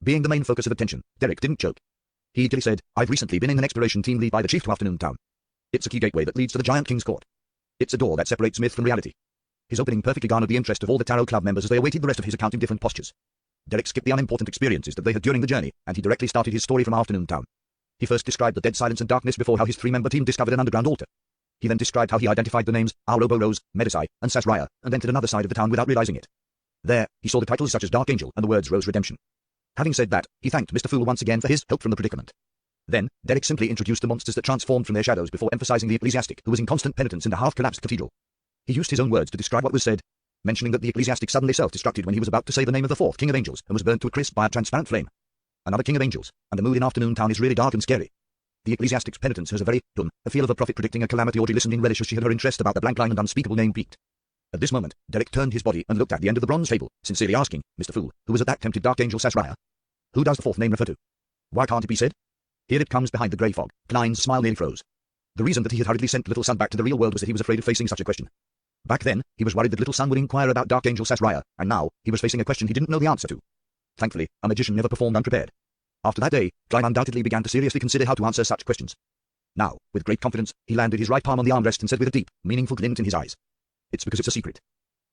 Being the main focus of attention, Derek didn't joke. He eagerly said, "I've recently been in an exploration team led by the chief to Afternoon Town. It's a key gateway that leads to the Giant King's Court. It's a door that separates myth from reality." His opening perfectly garnered the interest of all the Tarot Club members as they awaited the rest of his account in different postures. Derek skipped the unimportant experiences that they had during the journey, and he directly started his story from Afternoon Town. He first described the dead silence and darkness before how his three-member team discovered an underground altar. He then described how he identified the names Aurobo Rose, Medicai, and Sasraya, and entered another side of the town without realizing it. There, he saw the titles such as Dark Angel and the words Rose Redemption. Having said that, he thanked Mr. Fool once again for his help from the predicament. Then, Derek simply introduced the monsters that transformed from their shadows before emphasizing the ecclesiastic who was in constant penitence in the half-collapsed cathedral. He used his own words to describe what was said, mentioning that the ecclesiastic suddenly self-destructed when he was about to say the name of the fourth King of Angels and was burnt to a crisp by a transparent flame. Another King of Angels, and the mood in Afternoon Town is really dark and scary. The ecclesiastic's penitence has a feel of a prophet predicting a calamity. Audrey listened in relish as she had her interest about the blank line and unspeakable name piqued. At this moment, Derek turned his body and looked at the end of the bronze table, sincerely asking, Mr. Fool, who was at that tempted Dark Angel Sasraya? Who does the fourth name refer to? Why can't it be said? Here it comes behind the grey fog. Klein's smile nearly froze. The reason that he had hurriedly sent Little Sun back to the real world was that he was afraid of facing such a question. Back then, he was worried that Little Sun would inquire about Dark Angel Sasraya, and now, he was facing a question he didn't know the answer to. Thankfully, a magician never performed unprepared. After that day, Klein undoubtedly began to seriously consider how to answer such questions. Now, with great confidence, he landed his right palm on the armrest and said with a deep, meaningful glint in his eyes, "It's because it's a secret."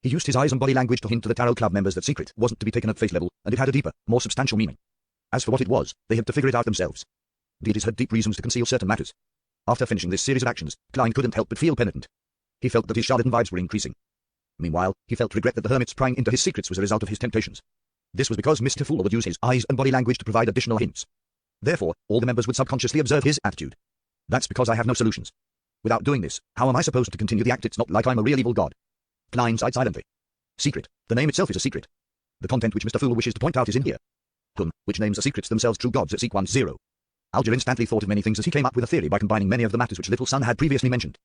He used his eyes and body language to hint to the Tarot Club members that secret wasn't to be taken at face level, and it had a deeper, more substantial meaning. As for what it was, they had to figure it out themselves. Deities had deep reasons to conceal certain matters. After finishing this series of actions, Klein couldn't help but feel penitent. He felt that his charlatan vibes were increasing. Meanwhile, he felt regret that the hermit's prying into his secrets was a result of his temptations. This was because Mr. Fool would use his eyes and body language to provide additional hints. Therefore, all the members would subconsciously observe his attitude. That's because I have no solutions. Without doing this, how am I supposed to continue the act? It's not like I'm a real evil god. Klein sighed silently. Secret. The name itself is a secret. The content which Mr. Fool wishes to point out is in here. Which names are secrets themselves true gods at sequence 0. Alger instantly thought of many things as he came up with a theory by combining many of the matters which Little Sun had previously mentioned.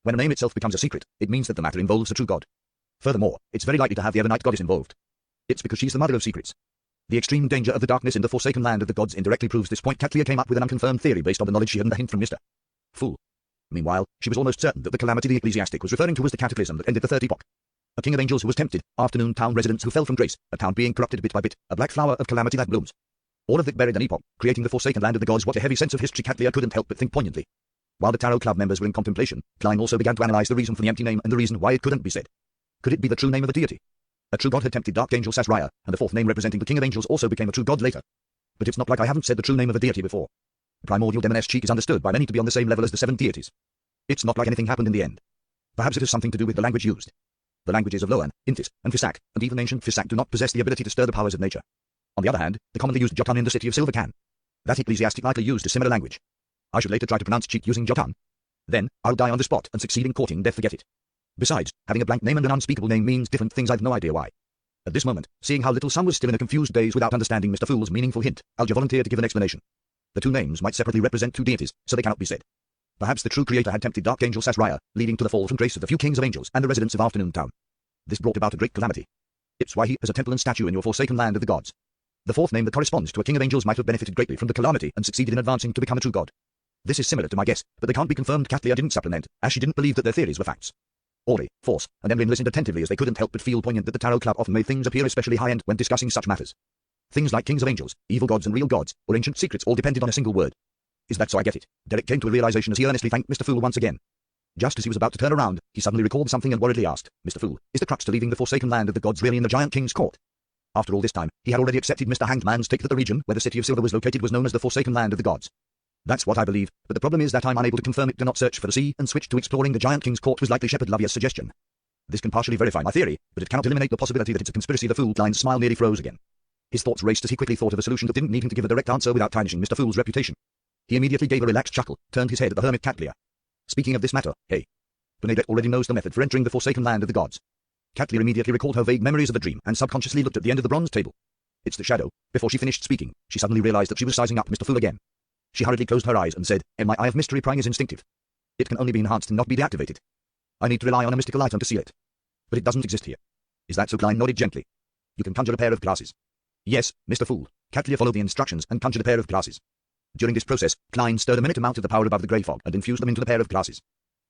When a name itself becomes a secret, it means that the matter involves a true god. Furthermore, it's very likely to have the Evernight goddess involved. It's because she's the mother of secrets. The extreme danger of the darkness in the forsaken land of the gods indirectly proves this point. Catlia came up with an unconfirmed theory based on the knowledge she had and a hint from Mr. Fool. Meanwhile, she was almost certain that the calamity the ecclesiastic was referring to was the cataclysm that ended the Third Epoch. A king of angels who was tempted, Afternoon Town residents who fell from grace, a town being corrupted bit by bit, a black flower of calamity that blooms. All of it buried an epoch, creating the forsaken land of the gods. What a heavy sense of history. Catlia couldn't help but think poignantly. While the Tarot Club members were in contemplation, Klein also began to analyze the reason for the empty name and the reason why it couldn't be said. Could it be the true name of a deity? A true god had tempted Dark Angel Sasraya, and the fourth name representing the King of Angels also became a true god later. But it's not like I haven't said the true name of a deity before. Primordial Demoness Cheek is understood by many to be on the same level as the 7 deities. It's not like anything happened in the end. Perhaps it has something to do with the language used. The languages of Loan, Intis, and Fisak, and even ancient Fisak do not possess the ability to stir the powers of nature. On the other hand, the commonly used Jotun in the city of Silvercan. That ecclesiastic likely used a similar language. I should later try to pronounce Cheek using Jotun. Then, I'll die on the spot and succeed in courting death. Forget it. Besides, having a blank name and an unspeakable name means different things. I've no idea why. At this moment, seeing how Little Sun was still in a confused daze without understanding Mr. Fool's meaningful hint, Alger volunteered to give an explanation. The two names might separately represent two deities, so they cannot be said. Perhaps the true creator had tempted Dark Angel Sasraya, leading to the fall from grace of the few kings of angels and the residents of Afternoon Town. This brought about a great calamity. It's why he has a temple and statue in your forsaken land of the gods. The fourth name that corresponds to a king of angels might have benefited greatly from the calamity and succeeded in advancing to become a true god. This is similar to my guess, but they can't be confirmed. Catlia didn't supplement, as she didn't believe that their theories were facts. Audrey, Force, and Emlyn listened attentively as they couldn't help but feel poignant that the Tarot Club often made things appear especially high-end when discussing such matters. Things like kings of angels, evil gods and real gods, or ancient secrets all depended on a single word. Is that so? I get it. Derek came to a realization as he earnestly thanked Mr. Fool once again. Just as he was about to turn around, he suddenly recalled something and worriedly asked, Mr. Fool, is the crux to leaving the forsaken land of the gods really in the Giant King's court? After all this time, he had already accepted Mr. Hanged Man's take that the region where the city of Silver was located was known as the forsaken land of the gods. That's what I believe, but the problem is that I'm unable to confirm it. Do not search for the sea and switch to exploring the Giant King's court was likely Shepherd Lovia's suggestion. This can partially verify my theory, but it cannot eliminate the possibility that it's a conspiracy. The Fool. Klein's smile nearly froze again. His thoughts raced as he quickly thought of a solution that didn't need him to give a direct answer without tarnishing Mr. Fool's reputation. He immediately gave a relaxed chuckle, turned his head at the hermit Catlia. Speaking of this matter, hey. Bernadette already knows the method for entering the forsaken land of the gods. Catlia immediately recalled her vague memories of the dream and subconsciously looked at the end of the bronze table. It's the shadow. Before she finished speaking, she suddenly realized that she was sizing up Mr. Fool again. She hurriedly closed her eyes and said, my eye of mystery prying is instinctive. It can only be enhanced and not be deactivated. I need to rely on a mystical item to see it. But it doesn't exist here. Is that so? Klein nodded gently. You can conjure a pair of glasses. Yes, Mr. Fool. Catlia followed the instructions and conjured a pair of glasses. During this process, Klein stirred a minute amount of the power above the grey fog and infused them into the pair of glasses.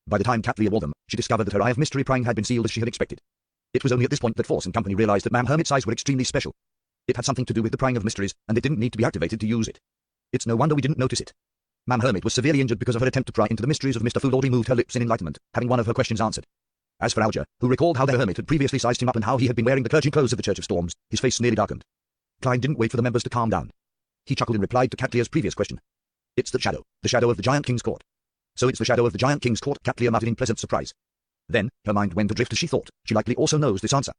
By the time Catlia wore them, she discovered that her eye of mystery prying had been sealed as she had expected. It was only at this point that Force and company realized that Mam Hermit's eyes were extremely special. It had something to do with the prying of mysteries, and it didn't need to be activated to use it. It's no wonder we didn't notice it. Ma'am Hermit was severely injured because of her attempt to pry into the mysteries of Mr. Fool. Audrey moved her lips in enlightenment, having one of her questions answered. As for Alger, who recalled how the hermit had previously sized him up and how he had been wearing the clergy clothes of the Church of Storms, his face nearly darkened. Klein didn't wait for the members to calm down. He chuckled and replied to Catlear's previous question. It's the shadow of the Giant King's court. So it's the shadow of the Giant King's court, Catlear muttered in pleasant surprise. Then, her mind went adrift as she thought. She likely also knows this answer.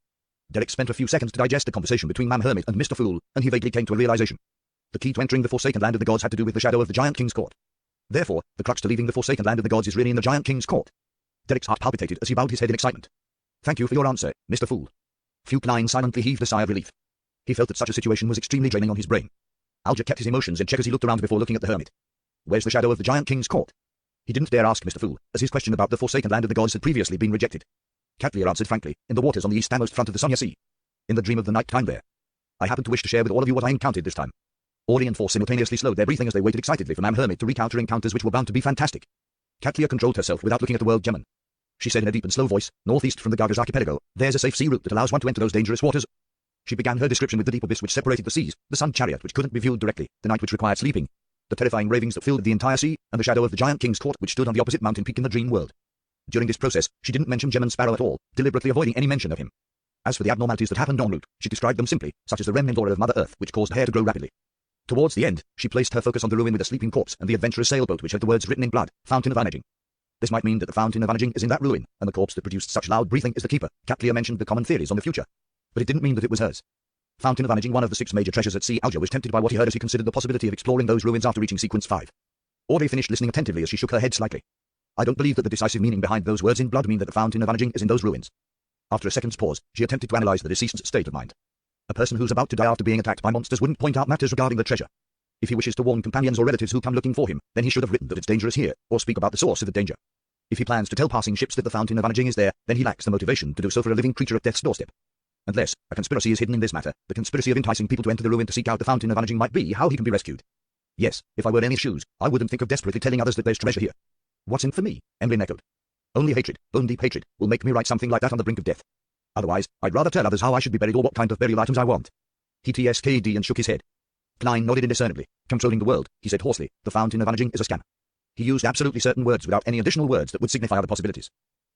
Derek spent a few seconds to digest the conversation between Ma'am Hermit and Mr. Fool, and he vaguely came to a realization. The key to entering the Forsaken Land of the Gods had to do with the shadow of the Giant King's court. Therefore, the crux to leaving the Forsaken Land of the Gods is really in the Giant King's court. Derek's heart palpitated as he bowed his head in excitement. Thank you for your answer, Mr. Fool. Klein silently heaved a sigh of relief. He felt that such a situation was extremely draining on his brain. Alger kept his emotions in check as he looked around before looking at the hermit. Where's the shadow of the Giant King's court? He didn't dare ask Mr. Fool, as his question about the Forsaken Land of the Gods had previously been rejected. Catlear answered frankly, in the waters on the easternmost front of the Sonya Sea. In the dream of the night time there. I happen to wish to share with all of you what I encountered this time. Ori and Force simultaneously slowed their breathing as they waited excitedly for Ma'am Hermit to recount her encounters which were bound to be fantastic. Catlear controlled herself without looking at the world gemon. She said in a deep and slow voice, northeast from the Gargars archipelago, there's a safe sea route that allows one to enter those dangerous waters. She began her description with the deep abyss which separated the seas, the sun chariot which couldn't be viewed directly, the night which required sleeping, the terrifying ravings that filled the entire sea, and the shadow of the Giant King's court which stood on the opposite mountain peak in the dream world. During this process, she didn't mention Gemon Sparrow at all, deliberately avoiding any mention of him. As for the abnormalities that happened en route, she described them simply, such as the remnant aura of Mother Earth which caused hair to grow rapidly. Towards the end, she placed her focus on the ruin with a sleeping corpse and the adventurous sailboat which had the words written in blood, Fountain of Vanaging. This might mean that the Fountain of Vanaging is in that ruin, and the corpse that produced such loud breathing is the keeper. Catlear mentioned the common theories on the future. But it didn't mean that it was hers. Fountain of Vanaging, one of the 6 major treasures at sea. Alger was tempted by what he heard as he considered the possibility of exploring those ruins after reaching sequence 5. Audrey finished listening attentively as she shook her head slightly. I don't believe that the decisive meaning behind those words in blood mean that the Fountain of Vanaging is in those ruins. After a second's pause, she attempted to analyze the deceased's state of mind. A person who's about to die after being attacked by monsters wouldn't point out matters regarding the treasure. If he wishes to warn companions or relatives who come looking for him, then he should have written that it's dangerous here, or speak about the source of the danger. If he plans to tell passing ships that the Fountain of Vanaging is there, then he lacks the motivation to do so for a living creature at death's doorstep. Unless a conspiracy is hidden in this matter, the conspiracy of enticing people to enter the ruin to seek out the Fountain of Vanaging might be how he can be rescued. Yes, if I were in his shoes, I wouldn't think of desperately telling others that there's treasure here. What's in for me? Emlyn echoed. Only hatred, bone-deep hatred, will make me write something like that on the brink of death. Otherwise, I'd rather tell others how I should be buried or what kind of burial items I want. He TSKD and shook his head. Klein nodded indiscernibly. Controlling the world, he said hoarsely, the Fountain of Vanaging is a scam. He used absolutely certain words without any additional words that would signify other possibilities.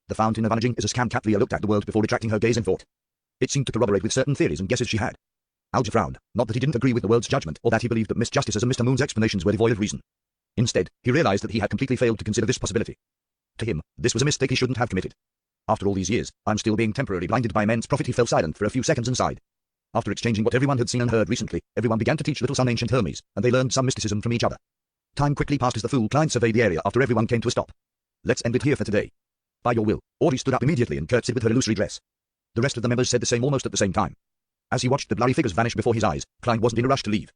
The Fountain of Vanaging is a scam. Catlear looked at the world before retracting her gaze in thought. It seemed to corroborate with certain theories and guesses she had. Alger frowned, not that he didn't agree with the world's judgment or that he believed that Miss Justice's and Mr. Moon's explanations were devoid of reason. Instead, he realized that he had completely failed to consider this possibility. To him, this was a mistake he shouldn't have committed. After all these years, I'm still being temporarily blinded by immense profit. He fell silent for a few seconds and sighed. After exchanging what everyone had seen and heard recently, everyone began to teach little son ancient Hermes, and they learned some mysticism from each other. Time quickly passed as the Fool Klein surveyed the area after everyone came to a stop. Let's end it here for today. By your will. Audrey stood up immediately and curtsied with her illusory dress. The rest of the members said the same almost at the same time. As he watched the blurry figures vanish before his eyes, Klein wasn't in a rush to leave.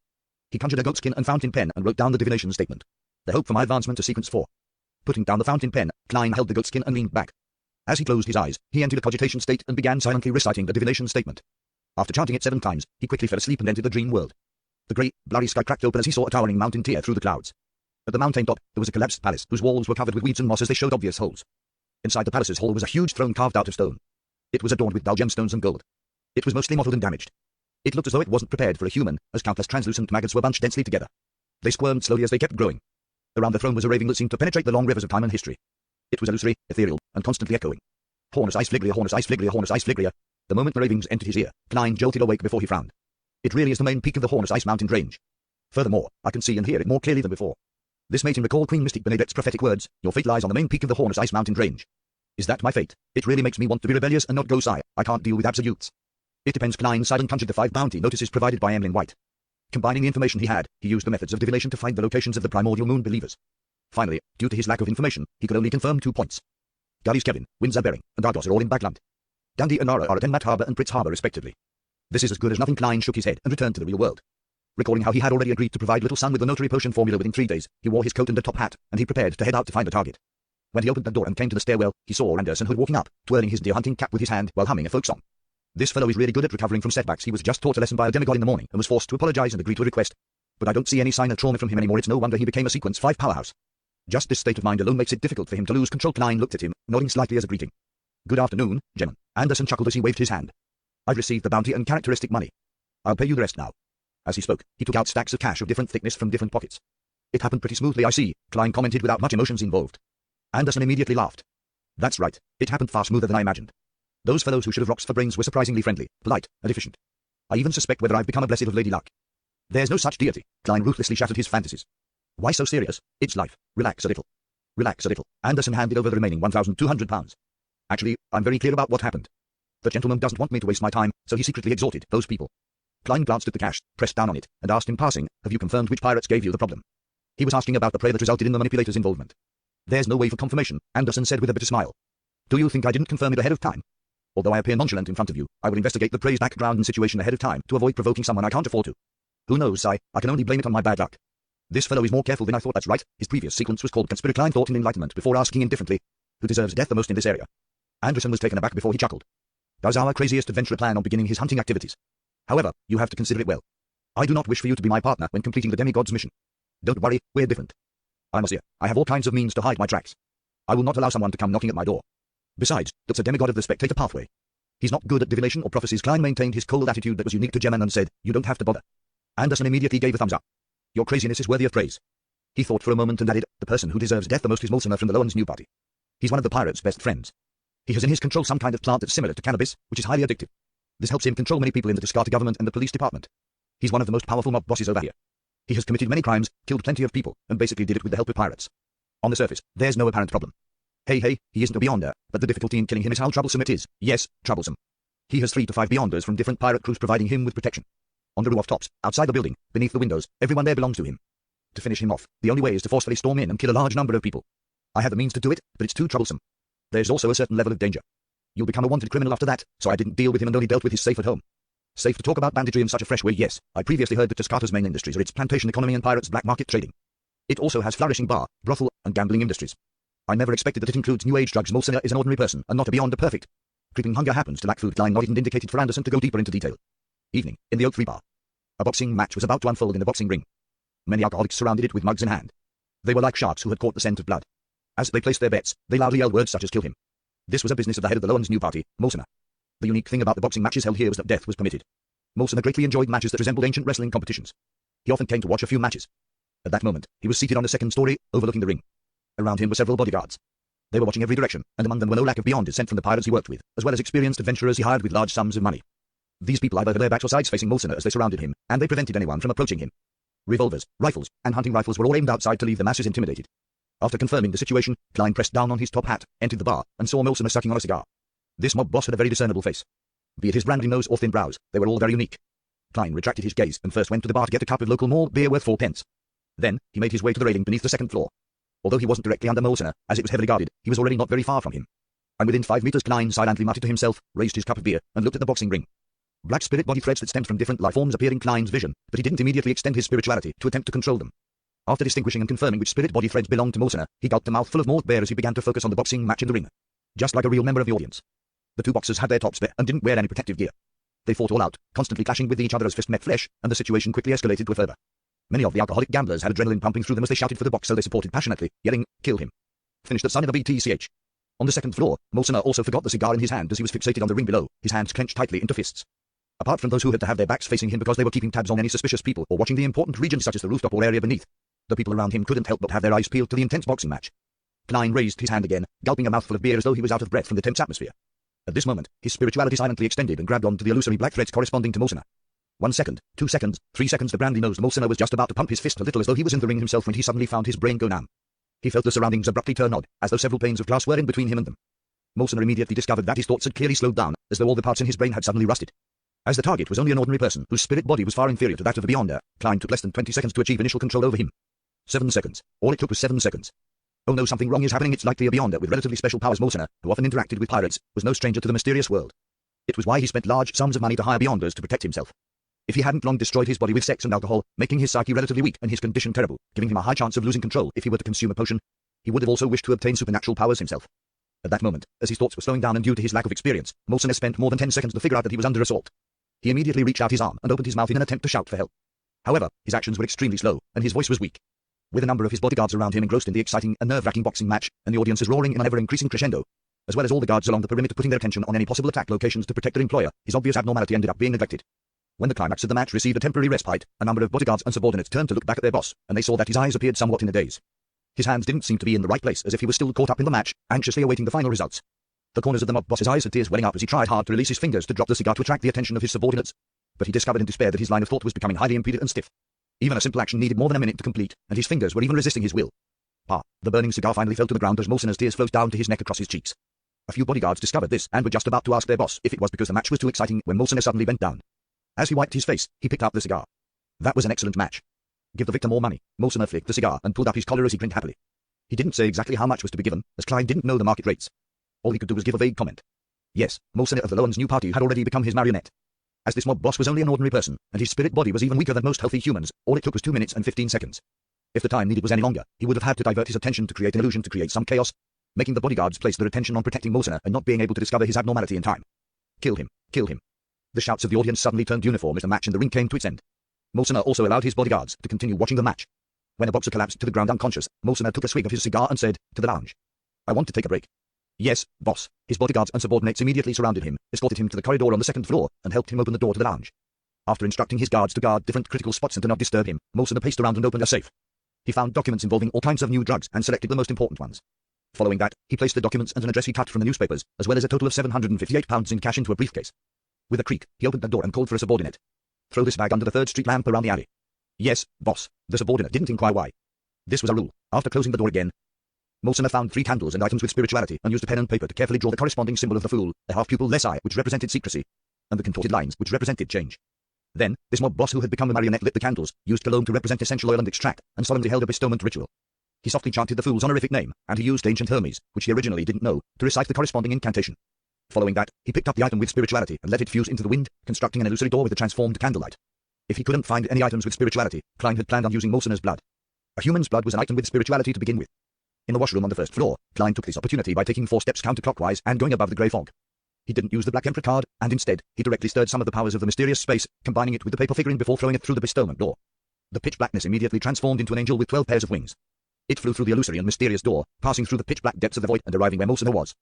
He conjured a goatskin and fountain pen and wrote down the divination statement. The hope for my advancement to sequence 4. Putting down the fountain pen, Klein held the goatskin and leaned back. As he closed his eyes, he entered a cogitation state and began silently reciting the divination statement. After chanting it 7 times, he quickly fell asleep and entered the dream world. The great, blurry sky cracked open as he saw a towering mountain tear through the clouds. At the mountain top, there was a collapsed palace whose walls were covered with weeds and moss as they showed obvious holes. Inside the palace's hall was a huge throne carved out of stone. It was adorned with dull gemstones and gold. It was mostly mottled and damaged. It looked as though it wasn't prepared for a human, as countless translucent maggots were bunched densely together. They squirmed slowly as they kept growing. Around the throne was a raving that seemed to penetrate the long rivers of time and history. It was illusory, ethereal, and constantly echoing. Hornus Ice Fliglia, Hornus Ice Fliglia, Hornus Ice Fliglia. The moment the ravings entered his ear, Klein jolted awake before he frowned. It really is the main peak of the Hornus Ice Mountain range. Furthermore, I can see and hear it more clearly than before. This made him recall Queen Mystique Benedette's prophetic words, your fate lies on the main peak of the Hornus Ice Mountain range. Is that my fate? It really makes me want to be rebellious and not go sire. I can't deal with absolutes. It depends. Klein sighed and conjured the 5 bounty notices provided by Emlyn White. Combining the information he had, he used the methods of divination to find the locations of the primordial moon believers. Finally, due to his lack of information, he could only confirm 2 points. Gary's Kevin, Windsor Bering, and Argos are all in Bagland. Dandy and Nara are at Enmat Harbour and Pritz Harbour respectively. This is as good as nothing. Klein shook his head and returned to the real world. Recalling how he had already agreed to provide Little Son with the notary potion formula within 3 days, he wore his coat and a top hat, and he prepared to head out to find the target. When he opened the door and came to the stairwell, he saw Anderson Hood walking up, twirling his deer hunting cap with his hand while humming a folk song. This fellow is really good at recovering from setbacks. He was just taught a lesson by a demigod in the morning and was forced to apologize and agree to a request. But I don't see any sign of trauma from him anymore. It's no wonder he became a sequence 5 powerhouse. Just this state of mind alone makes it difficult for him to lose control. Klein looked at him, nodding slightly as a greeting. Good afternoon, Gemon. Anderson chuckled as he waved his hand. I've received the bounty and characteristic money. I'll pay you the rest now. As he spoke, he took out stacks of cash of different thickness from different pockets. It happened pretty smoothly, I see, Klein commented without much emotions involved. Anderson immediately laughed. That's right, it happened far smoother than I imagined. Those fellows who should have rocks for brains were surprisingly friendly, polite, and efficient. I even suspect whether I've become a blessed of Lady Luck. There's no such deity, Klein ruthlessly shattered his fantasies. Why so serious? It's life. Relax a little. Relax a little. Anderson handed over the remaining £1,200. Actually, I'm very clear about what happened. The gentleman doesn't want me to waste my time, so he secretly exhorted those people. Klein glanced at the cash, pressed down on it, and asked in passing, have you confirmed which pirates gave you the problem? He was asking about the prey that resulted in the manipulator's involvement. There's no way for confirmation, Anderson said with a bitter smile. Do you think I didn't confirm it ahead of time? Although I appear nonchalant in front of you, I will investigate the prey's background and situation ahead of time to avoid provoking someone I can't afford to. Who knows, I can only blame it on my bad luck. This fellow is more careful than I thought. That's right. His previous sequence was called Conspiracy. Klein thought in enlightenment before asking indifferently, who deserves death the most in this area? Anderson was taken aback before he chuckled. Does our craziest adventurer plan on beginning his hunting activities? However, you have to consider it well. I do not wish for you to be my partner when completing the demigod's mission. Don't worry, we're different. I must say, I have all kinds of means to hide my tracks. I will not allow someone to come knocking at my door. Besides, that's a demigod of the spectator pathway. He's not good at divination or prophecies. Klein maintained his cold attitude that was unique to Gemin and said, you don't have to bother. Anderson immediately gave a thumbs up. Your craziness is worthy of praise. He thought for a moment and added, the person who deserves death the most is Molsoner from the Lowen's new party. He's one of the pirates' best friends. He has in his control some kind of plant that's similar to cannabis, which is highly addictive. This helps him control many people in the Descartes government and the police department. He's one of the most powerful mob bosses over here. He has committed many crimes, killed plenty of people, and basically did it with the help of pirates. On the surface, there's no apparent problem. Hey, he isn't a Beyonder, but the difficulty in killing him is how troublesome it is. Yes, troublesome. He has 3 to 5 Beyonders from different pirate crews providing him with protection. On the rooftops, outside the building, beneath the windows, everyone there belongs to him. To finish him off, the only way is to forcefully storm in and kill a large number of people. I have the means to do it, but it's too troublesome. There's also a certain level of danger. You'll become a wanted criminal after that, so I didn't deal with him and only dealt with his safe at home. Safe to talk about banditry in such a fresh way, yes. I previously heard that Descartes' main industries are its plantation economy and pirates' black market trading. It also has flourishing bar, brothel, and gambling industries. I never expected that it includes new age drugs. Molsoner is an ordinary person, and not a Beyonder perfect. Creeping hunger happens to lack food. Klein nodded and indicated for Anderson to go deeper into detail. Evening, in the Oak Tree Bar. A boxing match was about to unfold in the boxing ring. Many alcoholics surrounded it with mugs in hand. They were like sharks who had caught the scent of blood. As they placed their bets, they loudly yelled words such as kill him. This was a business of the head of the Lowen's new party, Molsoner. The unique thing about the boxing matches held here was that death was permitted. Molsoner greatly enjoyed matches that resembled ancient wrestling competitions. He often came to watch a few matches. At that moment, he was seated on the second story, overlooking the ring. Around him were several bodyguards. They were watching every direction, and among them were no lack of Beyonders sent from the pirates he worked with, as well as experienced adventurers he hired with large sums of money. These people either had their backs or sides facing Molsoner as they surrounded him, and they prevented anyone from approaching him. Revolvers, rifles, and hunting rifles were all aimed outside to leave the masses intimidated. After confirming the situation, Klein pressed down on his top hat, entered the bar, and saw Molsoner sucking on a cigar. This mob boss had a very discernible face. Be it his brandy nose or thin brows, they were all very unique. Klein retracted his gaze and first went to the bar to get a cup of local malt beer worth 4 pence. Then, he made his way to the railing beneath the second floor. Although he wasn't directly under Molsoner, as it was heavily guarded, he was already not very far from him. And within 5 meters, Klein silently muttered to himself, raised his cup of beer, and looked at the boxing ring. Black spirit body threads that stemmed from different life forms appeared in Klein's vision, but he didn't immediately extend his spirituality to attempt to control them. After distinguishing and confirming which spirit body threads belonged to Molsoner, he gulped a mouthful of malt beer as he began to focus on the boxing match in the ring. Just like a real member of the audience. The 2 boxers had their tops bare and didn't wear any protective gear. They fought all out, constantly clashing with each other as fist met flesh, and the situation quickly escalated to a further. Many of the alcoholic gamblers had adrenaline pumping through them as they shouted for the box, so they supported passionately, yelling, kill him. Finished that son of a BTCH. On the second floor, Molsoner also forgot the cigar in his hand as he was fixated on the ring below, his hands clenched tightly into fists. Apart from those who had to have their backs facing him because they were keeping tabs on any suspicious people or watching the important regions such as the rooftop or area beneath, the people around him couldn't help but have their eyes peeled to the intense boxing match. Klein raised his hand again, gulping a mouthful of beer as though he was out of breath from the tense atmosphere. At this moment, his spirituality silently extended and grabbed onto the illusory black threads corresponding to Molsoner. 1 second, 2 seconds, 3 seconds. The brandy-nosed Molsoner was just about to pump his fist a little as though he was in the ring himself when he suddenly found his brain go numb. He felt the surroundings abruptly turn odd, as though several panes of glass were in between him and them. Molsoner immediately discovered that his thoughts had clearly slowed down, as though all the parts in his brain had suddenly rusted. As the target was only an ordinary person whose spirit body was far inferior to that of the Beyonder, Klein took less than 20 seconds to achieve initial control over him. 7 seconds. All it took was 7 seconds. Oh no, something wrong is happening. It's likely a Beyonder with relatively special powers. Molsoner, who often interacted with pirates, was no stranger to the mysterious world. It was why he spent large sums of money to hire Beyonders to protect himself. If he hadn't long destroyed his body with sex and alcohol, making his psyche relatively weak and his condition terrible, giving him a high chance of losing control if he were to consume a potion, he would have also wished to obtain supernatural powers himself. At that moment, as his thoughts were slowing down and due to his lack of experience, Molsoner spent more than 10 seconds to figure out that he was under assault. He immediately reached out his arm and opened his mouth in an attempt to shout for help. However, his actions were extremely slow, and his voice was weak. With a number of his bodyguards around him engrossed in the exciting and nerve-wracking boxing match, and the audiences roaring in an ever-increasing crescendo, as well as all the guards along the perimeter putting their attention on any possible attack locations to protect their employer, his obvious abnormality ended up being neglected. When the climax of the match received a temporary respite, a number of bodyguards and subordinates turned to look back at their boss, and they saw that his eyes appeared somewhat in a daze. His hands didn't seem to be in the right place, as if he was still caught up in the match, anxiously awaiting the final results. The corners of the mob boss's eyes had tears welling up as he tried hard to release his fingers to drop the cigar to attract the attention of his subordinates. But he discovered in despair that his line of thought was becoming highly impeded and stiff. Even a simple action needed more than a minute to complete, and his fingers were even resisting his will. The burning cigar finally fell to the ground as Molsona's tears flowed down to his neck across his cheeks. A few bodyguards discovered this and were just about to ask their boss if it was because the match was too exciting when Molsona suddenly bent down. As he wiped his face, he picked up the cigar. That was an excellent match. Give the victor more money. Molsona flicked the cigar and pulled up his collar as he grinned happily. He didn't say exactly how much was to be given, as Klein didn't know the market rates. All he could do was give a vague comment. Yes, Molsona of the Lowen's new party had already become his marionette. As this mob boss was only an ordinary person, and his spirit body was even weaker than most healthy humans, all it took was 2 minutes and 15 seconds. If the time needed was any longer, he would have had to divert his attention to create an illusion to create some chaos, making the bodyguards place their attention on protecting Molsona and not being able to discover his abnormality in time. Kill him! Kill him! The shouts of the audience suddenly turned uniform as the match in the ring came to its end. Molsona also allowed his bodyguards to continue watching the match. When the boxer collapsed to the ground unconscious, Molsona took a swig of his cigar and said, "To the lounge. I want to take a break." "Yes, boss." His bodyguards and subordinates immediately surrounded him, escorted him to the corridor on the second floor, and helped him open the door to the lounge. After instructing his guards to guard different critical spots and to not disturb him, Molsona paced around and opened a safe. He found documents involving all kinds of new drugs and selected the most important ones. Following that, he placed the documents and an address he cut from the newspapers, as well as a total of £758 in cash into a briefcase. With a creak, he opened the door and called for a subordinate. "Throw this bag under the 3rd Street lamp around the alley." "Yes, boss." The subordinate didn't inquire why. This was a rule. After closing the door again, Molsona found 3 candles and items with spirituality and used a pen and paper to carefully draw the corresponding symbol of the fool, a half-pupil eye, which represented secrecy, and the contorted lines, which represented change. Then, this mob boss who had become a marionette lit the candles, used cologne to represent essential oil and extract, and solemnly held a bestowment ritual. He softly chanted the fool's honorific name, and he used ancient Hermes, which he originally didn't know, to recite the corresponding incantation. Following that, he picked up the item with spirituality and let it fuse into the wind, constructing an illusory door with a transformed candlelight. If he couldn't find any items with spirituality, Klein had planned on using Molsona's blood. A human's blood was an item with spirituality to begin with. In the washroom on the 1st floor, Klein took this opportunity by taking 4 steps counterclockwise and going above the grey fog. He didn't use the Black Emperor card, and instead, he directly stirred some of the powers of the mysterious space, combining it with the paper figurine before throwing it through the bestowment door. The pitch blackness immediately transformed into an angel with 12 pairs of wings. It flew through the illusory and mysterious door, passing through the pitch-black depths of the void and arriving where Molsona was.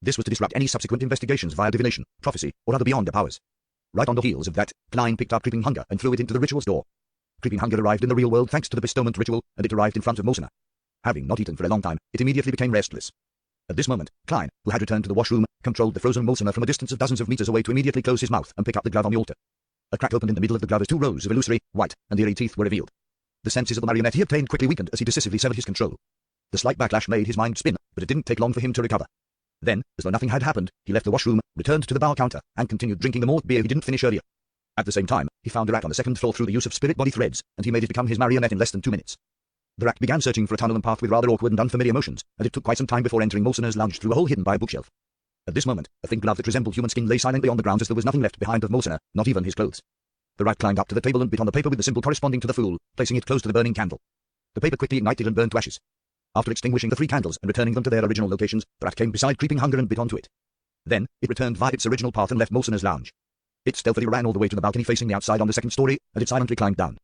This was to disrupt any subsequent investigations via divination, prophecy, or other beyond powers. Right on the heels of that, Klein picked up Creeping Hunger and threw it into the ritual's door. Creeping Hunger arrived in the real world thanks to the bestowment ritual, and it arrived in front of Molsona. Having not eaten for a long time, it immediately became restless. At this moment, Klein, who had returned to the washroom, controlled the frozen Molsona from a distance of dozens of meters away to immediately close his mouth and pick up the glove on the altar. A crack opened in the middle of the glove as 2 rows of illusory, white, and eerie teeth were revealed. The senses of the marionette he obtained quickly weakened as he decisively severed his control. The slight backlash made his mind spin, but it didn't take long for him to recover. Then, as though nothing had happened, he left the washroom, returned to the bar counter, and continued drinking the malt beer he didn't finish earlier. At the same time, he found the rat on the 2nd floor through the use of spirit body threads, and he made it become his marionette in less than 2 minutes. The rat began searching for a tunnel and path with rather awkward and unfamiliar motions, and it took quite some time before entering Molsona's lounge through a hole hidden by a bookshelf. At this moment, a thin glove that resembled human skin lay silently on the ground as there was nothing left behind of Molsona, not even his clothes. The rat climbed up to the table and bit on the paper with the symbol corresponding to the fool, placing it close to the burning candle. The paper quickly ignited and burned to ashes. After extinguishing the 3 candles and returning them to their original locations, the rat came beside Creeping Hunger and bit onto it. Then, it returned via its original path and left Molsona's lounge. It stealthily ran all the way to the balcony facing the outside on the 2nd story, and it silently climbed down.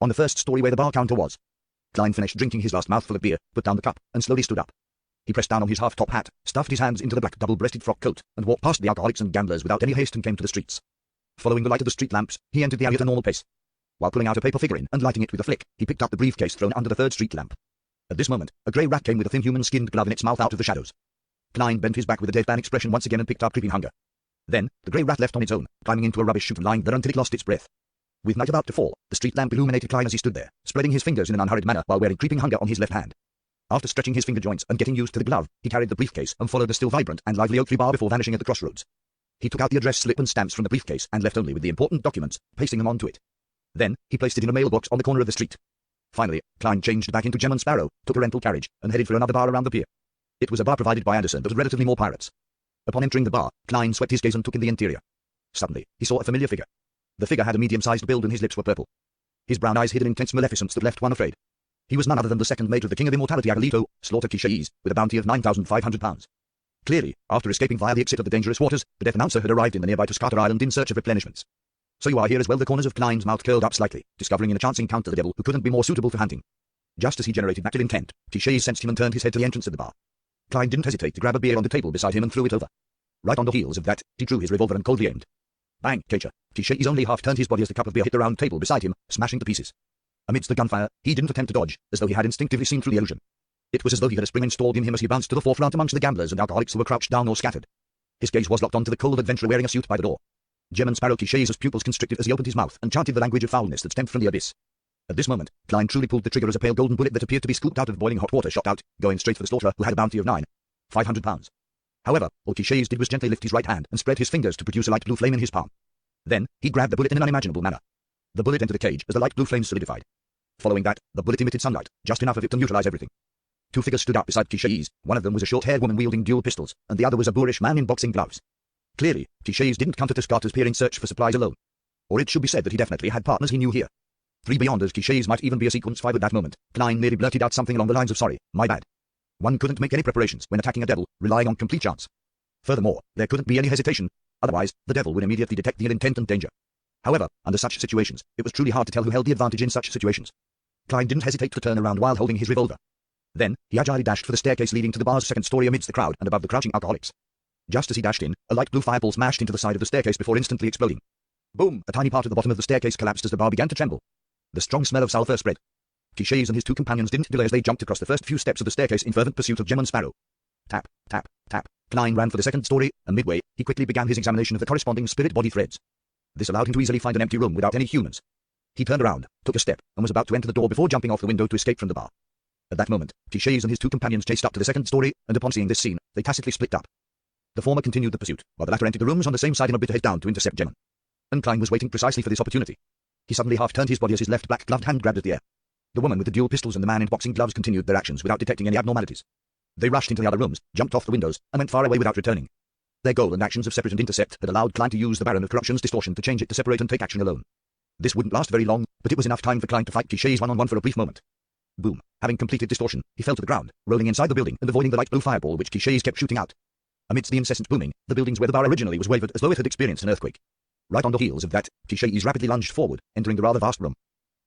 On the 1st story where the bar counter was, Klein finished drinking his last mouthful of beer, put down the cup, and slowly stood up. He pressed down on his half-top hat, stuffed his hands into the black double-breasted frock coat, and walked past the alcoholics and gamblers without any haste and came to the streets. Following the light of the street lamps, he entered the alley at a normal pace. While pulling out a paper figurine and lighting it with a flick, he picked up the briefcase thrown under the 3rd Street lamp. At this moment, a grey rat came with a thin human-skinned glove in its mouth out of the shadows. Klein bent his back with a deadpan expression once again and picked up Creeping Hunger. Then, the grey rat left on its own, climbing into a rubbish chute and lying there until it lost its breath. With night about to fall, the street lamp illuminated Klein as he stood there, spreading his fingers in an unhurried manner while wearing Creeping Hunger on his left hand. After stretching his finger joints and getting used to the glove, he carried the briefcase and followed the still vibrant and lively oak tree bar before vanishing at the crossroads. He took out the address slip and stamps from the briefcase and left only with the important documents, pasting them onto it. Then, he placed it in a mailbox on the corner of the street. Finally, Klein changed back into Gem and Sparrow, took a rental carriage, and headed for another bar around the pier. It was a bar provided by Anderson, but with relatively more pirates. Upon entering the bar, Klein swept his gaze and took in the interior. Suddenly, he saw a familiar figure. The figure had a medium-sized build and his lips were purple. His brown eyes hid an intense maleficence that left one afraid. He was none other than the second mate of the King of Immortality Agalito, Slaughter Kishays, with a bounty of £9,500. Clearly, after escaping via the exit of the dangerous waters, the death announcer had arrived in the nearby Tuscata Island in search of replenishments. So you are here as well. The corners of Klein's mouth curled up slightly, discovering in a chance encounter the devil who couldn't be more suitable for hunting. Just as he generated active intent, Kishays sensed him and turned his head to the entrance of the bar. Klein didn't hesitate to grab a beer on the table beside him and threw it over. Right on the heels of that, he drew his revolver and coldly aimed. Bang, Kacher. T-Shay's only half turned his body as the cup of beer hit the round table beside him, smashing to pieces. Amidst the gunfire, he didn't attempt to dodge, as though he had instinctively seen through the illusion. It was as though he had a spring installed in him as he bounced to the forefront amongst the gamblers and alcoholics who were crouched down or scattered. His gaze was locked onto the cold adventurer wearing a suit by the door. Gemman Sparrow T-Shay's pupils constricted as he opened his mouth and chanted the language of foulness that stemmed from the abyss. At this moment, Klein truly pulled the trigger as a pale golden bullet that appeared to be scooped out of boiling hot water shot out, going straight for the slaughterer who had a bounty of £9,500. However, all T-Shay's did was gently lift his right hand and spread his fingers to produce a light blue flame in his palm. Then, he grabbed the bullet in an unimaginable manner. The bullet entered the cage as the light blue flame solidified. Following that, the bullet emitted sunlight, just enough of it to neutralize everything. Two figures stood out beside T-Shay's. One of them was a short-haired woman wielding dual pistols, and the other was a boorish man in boxing gloves. Clearly, T-Shay's didn't come to Tuscarta's Pier in search for supplies alone. Or it should be said that he definitely had partners he knew here. Three beyonders T-Shay's might even be a sequence 5 at that moment. Klein nearly blurted out something along the lines of sorry, my bad. One couldn't make any preparations when attacking a devil, relying on complete chance. Furthermore, there couldn't be any hesitation, otherwise, the devil would immediately detect the ill intent and danger. However, under such situations, it was truly hard to tell who held the advantage in such situations. Klein didn't hesitate to turn around while holding his revolver. Then, he agilely dashed for the staircase leading to the bar's second story amidst the crowd and above the crouching alcoholics. Just as he dashed in, a light blue fireball smashed into the side of the staircase before instantly exploding. Boom! A tiny part of the bottom of the staircase collapsed as the bar began to tremble. The strong smell of sulfur spread. T-Shay's and his two companions didn't delay as they jumped across the first few steps of the staircase in fervent pursuit of Gemman Sparrow. Tap, tap, tap. Klein ran for the second story, and midway, he quickly began his examination of the corresponding spirit body threads. This allowed him to easily find an empty room without any humans. He turned around, took a step, and was about to enter the door before jumping off the window to escape from the bar. At that moment, T-Shay's and his two companions chased up to the second story, and upon seeing this scene, they tacitly split up. The former continued the pursuit, while the latter entered the rooms on the same side and a bit head down to intercept Gemman. And Klein was waiting precisely for this opportunity. He suddenly half-turned his body as his left black-gloved hand grabbed at the air. The woman with the dual pistols and the man in boxing gloves continued their actions without detecting any abnormalities. They rushed into the other rooms, jumped off the windows, and went far away without returning. Their goal and actions of separate and intercept had allowed Klein to use the Baron of Corruption's distortion to change it to separate and take action alone. This wouldn't last very long, but it was enough time for Klein to fight T-Shay's one-on-one for a brief moment. Boom. Having completed distortion, he fell to the ground, rolling inside the building and avoiding the light blue fireball which T-Shay's kept shooting out. Amidst the incessant booming, the buildings where the bar originally was wavered as though it had experienced an earthquake. Right on the heels of that, T-Shay's rapidly lunged forward, entering the rather vast room.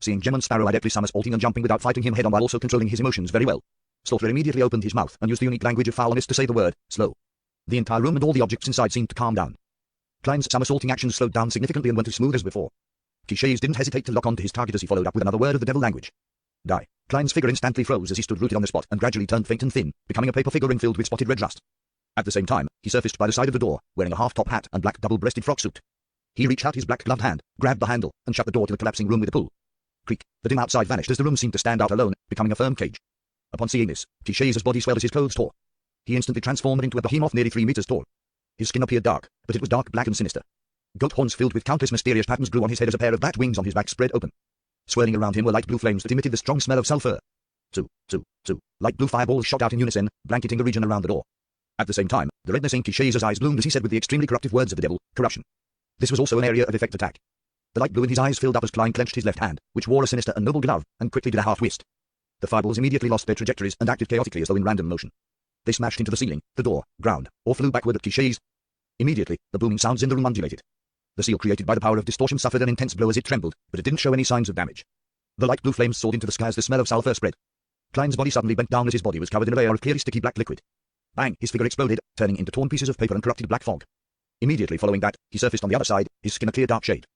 Seeing Gemman Sparrow adeptly somersaulting and jumping without fighting him head-on while also controlling his emotions very well, Slaughterer immediately opened his mouth and used the unique language of foulness to say the word, slow. The entire room and all the objects inside seemed to calm down. Klein's somersaulting actions slowed down significantly and went as smooth as before. T-Shay's didn't hesitate to lock on to his target as he followed up with another word of the devil language. Die. Klein's figure instantly froze as he stood rooted on the spot and gradually turned faint and thin, becoming a paper figurine filled with spotted red rust. At the same time, he surfaced by the side of the door, wearing a half-top hat and black double-breasted frock suit. He reached out his black-gloved hand, grabbed the handle, and shut the door to the collapsing room with a pull. Creak. The dim outside vanished as the room seemed to stand out alone, becoming a firm cage. Upon seeing this, T-Shay's body swelled as his clothes tore. He instantly transformed into a behemoth nearly 3 meters tall. His skin appeared dark, but it was dark black and sinister. Goat horns filled with countless mysterious patterns grew on his head as a pair of bat wings on his back spread open. Swirling around him were light blue flames that emitted the strong smell of sulfur. Two. Light blue fireballs shot out in unison, blanketing the region around the door. At the same time, the redness in T-Shay's eyes bloomed as he said with the extremely corruptive words of the devil, corruption. This was also an area of effect attack. The light blue in his eyes filled up as Klein clenched his left hand, which wore a sinister and noble glove, and quickly did a half-twist. The fireballs immediately lost their trajectories and acted chaotically as though in random motion. They smashed into the ceiling, the door, ground, or flew backward at T-Shay's. Immediately, the booming sounds in the room undulated. The seal created by the power of distortion suffered an intense blow as it trembled, but it didn't show any signs of damage. The light blue flames soared into the sky as the smell of sulfur spread. Klein's body suddenly bent down as his body was covered in a layer of clearly sticky black liquid. Bang! His figure exploded, turning into torn pieces of paper and corrupted black fog. Immediately following that, he surfaced on the other side, his skin a clear dark shade.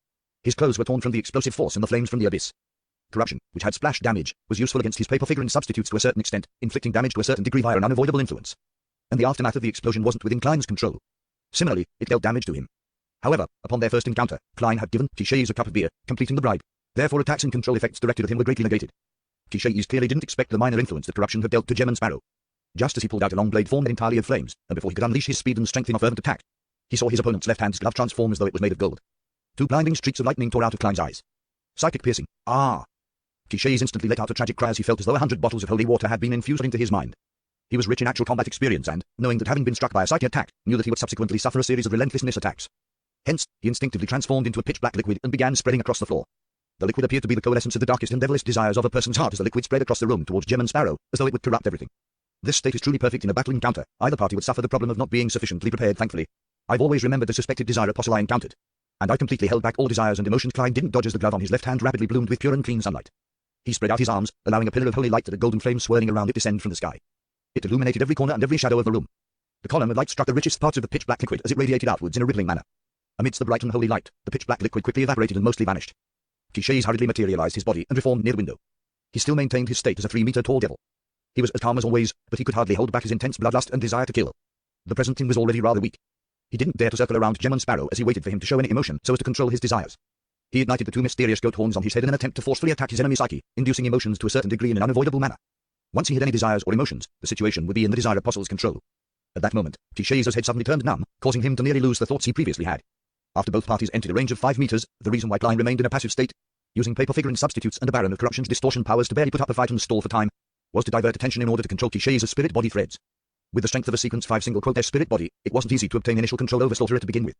His clothes were torn from the explosive force and the flames from the abyss. Corruption, which had splash damage, was useful against his paper figurine substitutes to a certain extent, inflicting damage to a certain degree via an unavoidable influence. And the aftermath of the explosion wasn't within Klein's control. Similarly, it dealt damage to him. However, upon their first encounter, Klein had given T-Shay's a cup of beer, completing the bribe. Therefore attacks and control effects directed at him were greatly negated. T-Shay's clearly didn't expect the minor influence that corruption had dealt to Gemman Sparrow. Just as he pulled out a long blade formed entirely of flames, and before he could unleash his speed and strength in a fervent attack, he saw his opponent's left hand's glove transform as though it was made of gold. 2 blinding streaks of lightning tore out of Klein's eyes. Psychic piercing. Ah! T-Shay's instantly let out a tragic cry as he felt as though 100 bottles of holy water had been infused into his mind. He was rich in actual combat experience and, knowing that having been struck by a psychic attack, knew that he would subsequently suffer a series of relentlessness attacks. Hence, he instinctively transformed into a pitch-black liquid and began spreading across the floor. The liquid appeared to be the coalescence of the darkest and devilish desires of a person's heart as the liquid spread across the room towards Gemman Sparrow, as though it would corrupt everything. This state is truly perfect in a battle encounter. Either party would suffer the problem of not being sufficiently prepared, thankfully. I've always remembered the suspected desire apostle I encountered. And I completely held back all desires and emotions. Klein didn't dodge as the glove on his left hand rapidly bloomed with pure and clean sunlight. He spread out his arms, allowing a pillar of holy light that a golden flame swirling around it descend from the sky. It illuminated every corner and every shadow of the room. The column of light struck the richest parts of the pitch-black liquid as it radiated outwards in a rippling manner. Amidst the bright and holy light, the pitch-black liquid quickly evaporated and mostly vanished. Clichés hurriedly materialized his body and reformed near the window. He still maintained his state as a 3-meter-tall devil. He was as calm as always, but he could hardly hold back his intense bloodlust and desire to kill. The present him was already rather weak. He didn't dare to circle around Gemon Sparrow as he waited for him to show any emotion so as to control his desires. He ignited the 2 mysterious goat horns on his head in an attempt to forcefully attack his enemy psyche, inducing emotions to a certain degree in an unavoidable manner. Once he had any desires or emotions, the situation would be in the Desire Apostle's control. At that moment, Clichés' head suddenly turned numb, causing him to nearly lose the thoughts he previously had. After both parties entered a range of 5 meters, the reason why Klein remained in a passive state, using paper figurine substitutes and a Baron of Corruption's distortion powers to barely put up a fight and stall for time, was to divert attention in order to control Clichés' spirit body threads. With the strength of a sequence 5 single-quote spirit body, it wasn't easy to obtain initial control over Slaughterer to begin with.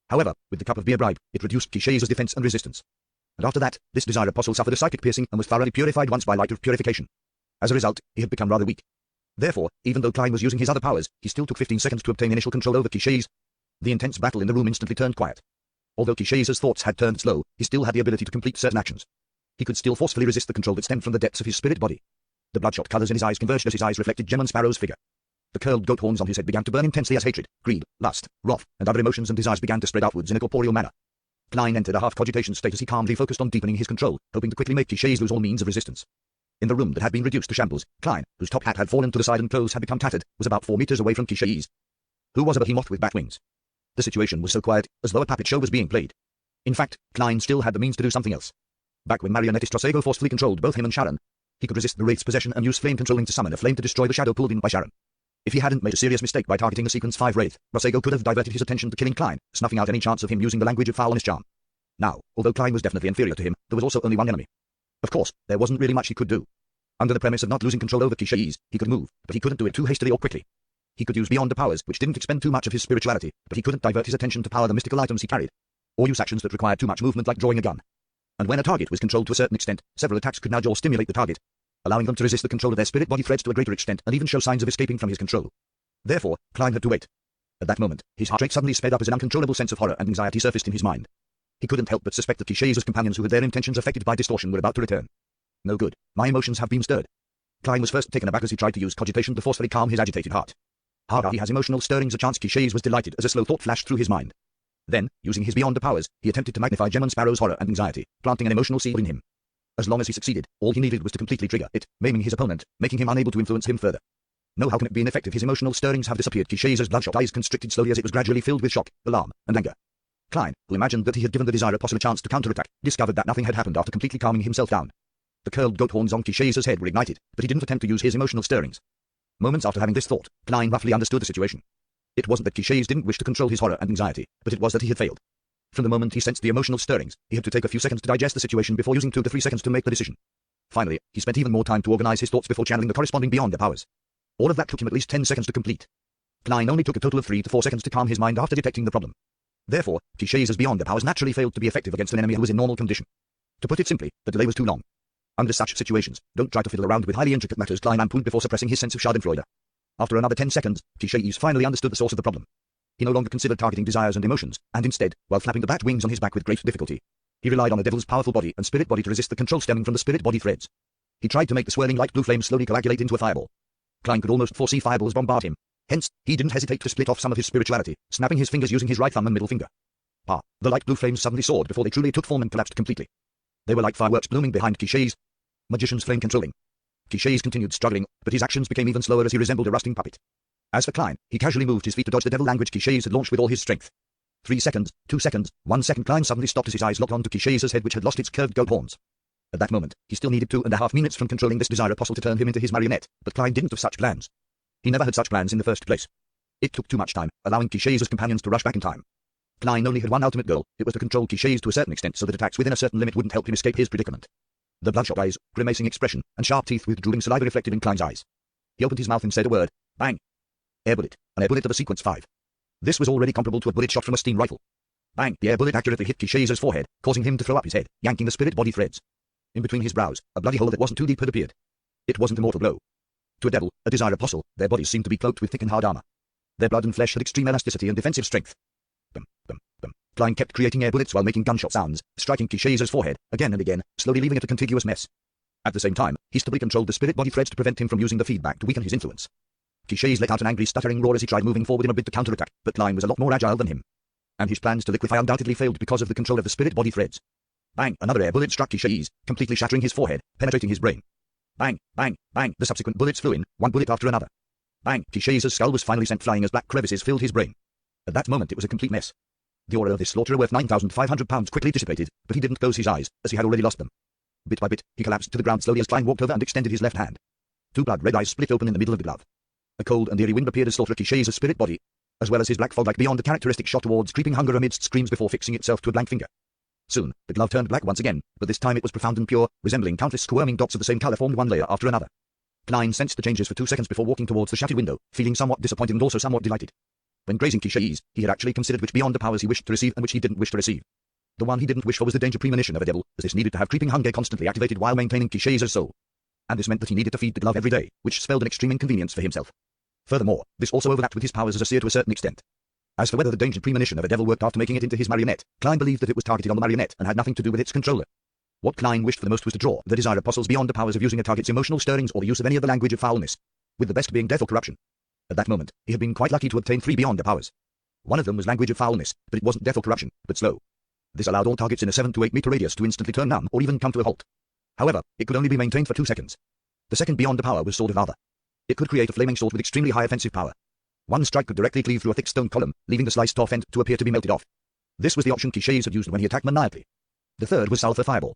However, with the cup of beer bribe, it reduced Clichés' defense and resistance. And after that, this Desire Apostle suffered a psychic piercing and was thoroughly purified once by light of purification. As a result, he had become rather weak. Therefore, even though Klein was using his other powers, he still took 15 seconds to obtain initial control over Clichés. The intense battle in the room instantly turned quiet. Although Clichés' thoughts had turned slow, he still had the ability to complete certain actions. He could still forcefully resist the control that stemmed from the depths of his spirit body. The bloodshot colors in his eyes converged as his eyes reflected Gemon Sparrow's figure. The curled goat horns on his head began to burn intensely as hatred, greed, lust, wrath, and other emotions and desires began to spread outwards in a corporeal manner. Klein entered a half-cogitation state as he calmly focused on deepening his control, hoping to quickly make Clichés lose all means of resistance. In the room that had been reduced to shambles, Klein, whose top hat had fallen to the side and clothes had become tattered, was about 4 meters away from Clichés, who was a behemoth with bat wings. The situation was so quiet, as though a puppet show was being played. In fact, Klein still had the means to do something else. Back when Marionettist Trasego forcefully controlled both him and Sharon, he could resist the Wraith's possession and use flame controlling to summon a flame to destroy the shadow pulled in by Sharon. If he hadn't made a serious mistake by targeting the Sequence 5 Wraith, Trasego could have diverted his attention to killing Klein, snuffing out any chance of him using the language of foulness charm. Now, although Klein was definitely inferior to him, there was also only one enemy. Of course, there wasn't really much he could do. Under the premise of not losing control over Clichés, he could move, but he couldn't do it too hastily or quickly. He could use Beyond the Powers, which didn't expend too much of his spirituality, but he couldn't divert his attention to power the mystical items he carried, or use actions that required too much movement like drawing a gun. And when a target was controlled to a certain extent, several attacks could now jaw stimulate the target, allowing them to resist the control of their spirit body threads to a greater extent and even show signs of escaping from his control. Therefore, Klein had to wait. At that moment, his heart rate suddenly sped up as an uncontrollable sense of horror and anxiety surfaced in his mind. He couldn't help but suspect that Clichés' companions who had their intentions affected by distortion were about to return. No good. My emotions have been stirred. Klein was first taken aback as he tried to use cogitation to forcefully calm his agitated heart. He has emotional stirrings a chance. Clichés was delighted as a slow thought flashed through his mind. Then, using his Beyond the Powers, he attempted to magnify Gemon Sparrow's horror and anxiety, planting an emotional seed in him. As long as he succeeded, all he needed was to completely trigger it, maiming his opponent, making him unable to influence him further. No, how can it be ineffective? His emotional stirrings have disappeared. Clichés' bloodshot eyes constricted slowly as it was gradually filled with shock, alarm, and anger. Klein, who imagined that he had given the Desire Apostle a chance to counterattack, discovered that nothing had happened after completely calming himself down. The curled goat horns on Clichés' head were ignited, but he didn't attempt to use his emotional stirrings. Moments after having this thought, Klein roughly understood the situation. It wasn't that Clichés didn't wish to control his horror and anxiety, but it was that he had failed. From the moment he sensed the emotional stirrings, he had to take a few seconds to digest the situation before using 2 to 3 seconds to make the decision. Finally, he spent even more time to organize his thoughts before channeling the corresponding Beyond the Powers. All of that took him at least 10 seconds to complete. Klein only took a total of 3 to 4 seconds to calm his mind after detecting the problem. Therefore, Clichés' Beyond the Powers naturally failed to be effective against an enemy who was in normal condition. To put it simply, the delay was too long. Under such situations, don't try to fiddle around with highly intricate matters. Klein lampooned before suppressing his sense of schadenfreude. After another 10 seconds, Clichés finally understood the source of the problem. He no longer considered targeting desires and emotions, and instead, while flapping the bat wings on his back with great difficulty, he relied on the devil's powerful body and spirit body to resist the control stemming from the spirit body threads. He tried to make the swirling light blue flame slowly coagulate into a fireball. Klein could almost foresee fireballs bombard him. Hence, he didn't hesitate to split off some of his spirituality, snapping his fingers using his right thumb and middle finger. The light blue flames suddenly soared before they truly took form and collapsed completely. They were like fireworks blooming behind Clichés. Magician's flame controlling. Clichés continued struggling, but his actions became even slower as he resembled a rusting puppet. As for Klein, he casually moved his feet to dodge the devil language Clichés had launched with all his strength. 3 seconds, 2 seconds, 1 second. Klein suddenly stopped as his eyes locked onto Clichés' head, which had lost its curved goat horns. At that moment, he still needed 2.5 minutes from controlling this Desire Apostle to turn him into his marionette, but Klein didn't have such plans. He never had such plans in the first place. It took too much time, allowing Clichés' companions to rush back in time. Klein only had one ultimate goal. It was to control Clichés to a certain extent so that attacks within a certain limit wouldn't help him escape his predicament. The bloodshot eyes, grimacing expression, and sharp teeth with drooling saliva reflected in Klein's eyes. He opened his mouth and said a word. Bang! Air bullet. An air bullet of a Sequence 5. This was already comparable to a bullet shot from a steam rifle. Bang! The air bullet accurately hit Clichés' forehead, causing him to throw up his head, yanking the spirit body threads. In between his brows, a bloody hole that wasn't too deep had appeared. It wasn't a mortal blow. To a devil, a Desire Apostle, their bodies seemed to be cloaked with thick and hard armor. Their blood and flesh had extreme elasticity and defensive strength. Bum, bum, bum. Klein kept creating air bullets while making gunshot sounds, striking Clichés' forehead, again and again, slowly leaving it a contiguous mess. At the same time, he stably controlled the spirit body threads to prevent him from using the feedback to weaken his influence. Clichés let out an angry stuttering roar as he tried moving forward in a bid to counterattack, but Klein was a lot more agile than him. and his plans to liquefy undoubtedly failed because of the control of the spirit body threads. Bang! Another air bullet struck Kishais, completely shattering his forehead, penetrating his brain. Bang! Bang! Bang! The subsequent bullets flew in, one bullet after another. Bang! Kishais' skull was finally sent flying as black crevices filled his brain. At that moment it was a complete mess. The aura of this slaughterer worth £9,500 quickly dissipated, but he didn't close his eyes, as he had already lost them. Bit by bit, he collapsed to the ground slowly as Klein walked over and extended his left hand. Two blood-red eyes split open in the middle of the glove. A cold and eerie wind appeared as Slaughterer Kishais' spirit body, as well as his black fog like beyond the characteristic shot towards creeping hunger amidst screams before fixing itself to a blank finger. Soon, the glove turned black once again, but this time it was profound and pure, resembling countless squirming dots of the same color formed one layer after another. Klein sensed the changes for 2 seconds before walking towards the shattered window, feeling somewhat disappointed and also somewhat delighted. When grazing Kishais, he had actually considered which beyond the powers he wished to receive and which he didn't wish to receive. The one he didn't wish for was the danger premonition of a devil, as this needed to have creeping hunger constantly activated while maintaining Kishais' soul. And this meant that he needed to feed the glove every day, which spelled an extreme inconvenience for himself. Furthermore, this also overlapped with his powers as a seer to a certain extent. As for whether the danger premonition of a devil worked after making it into his marionette, Klein believed that it was targeted on the marionette and had nothing to do with its controller. What Klein wished for the most was to draw the desire apostles beyond the powers of using a target's emotional stirrings or the use of any of the language of foulness, with the best being death or corruption. At that moment, he had been quite lucky to obtain 3 beyond the powers. One of them was language of foulness, but it wasn't death or corruption, but slow. This allowed all targets in a 7 to 8 meter radius to instantly turn numb or even come to a halt. However, it could only be maintained for 2 seconds. The second beyond the power was Sword of Lava. It could create a flaming sword with extremely high offensive power. One strike could directly cleave through a thick stone column, leaving the sliced off end to appear to be melted off. This was the option Kishais had used when he attacked maniacally. The third was Sulphur Fireball.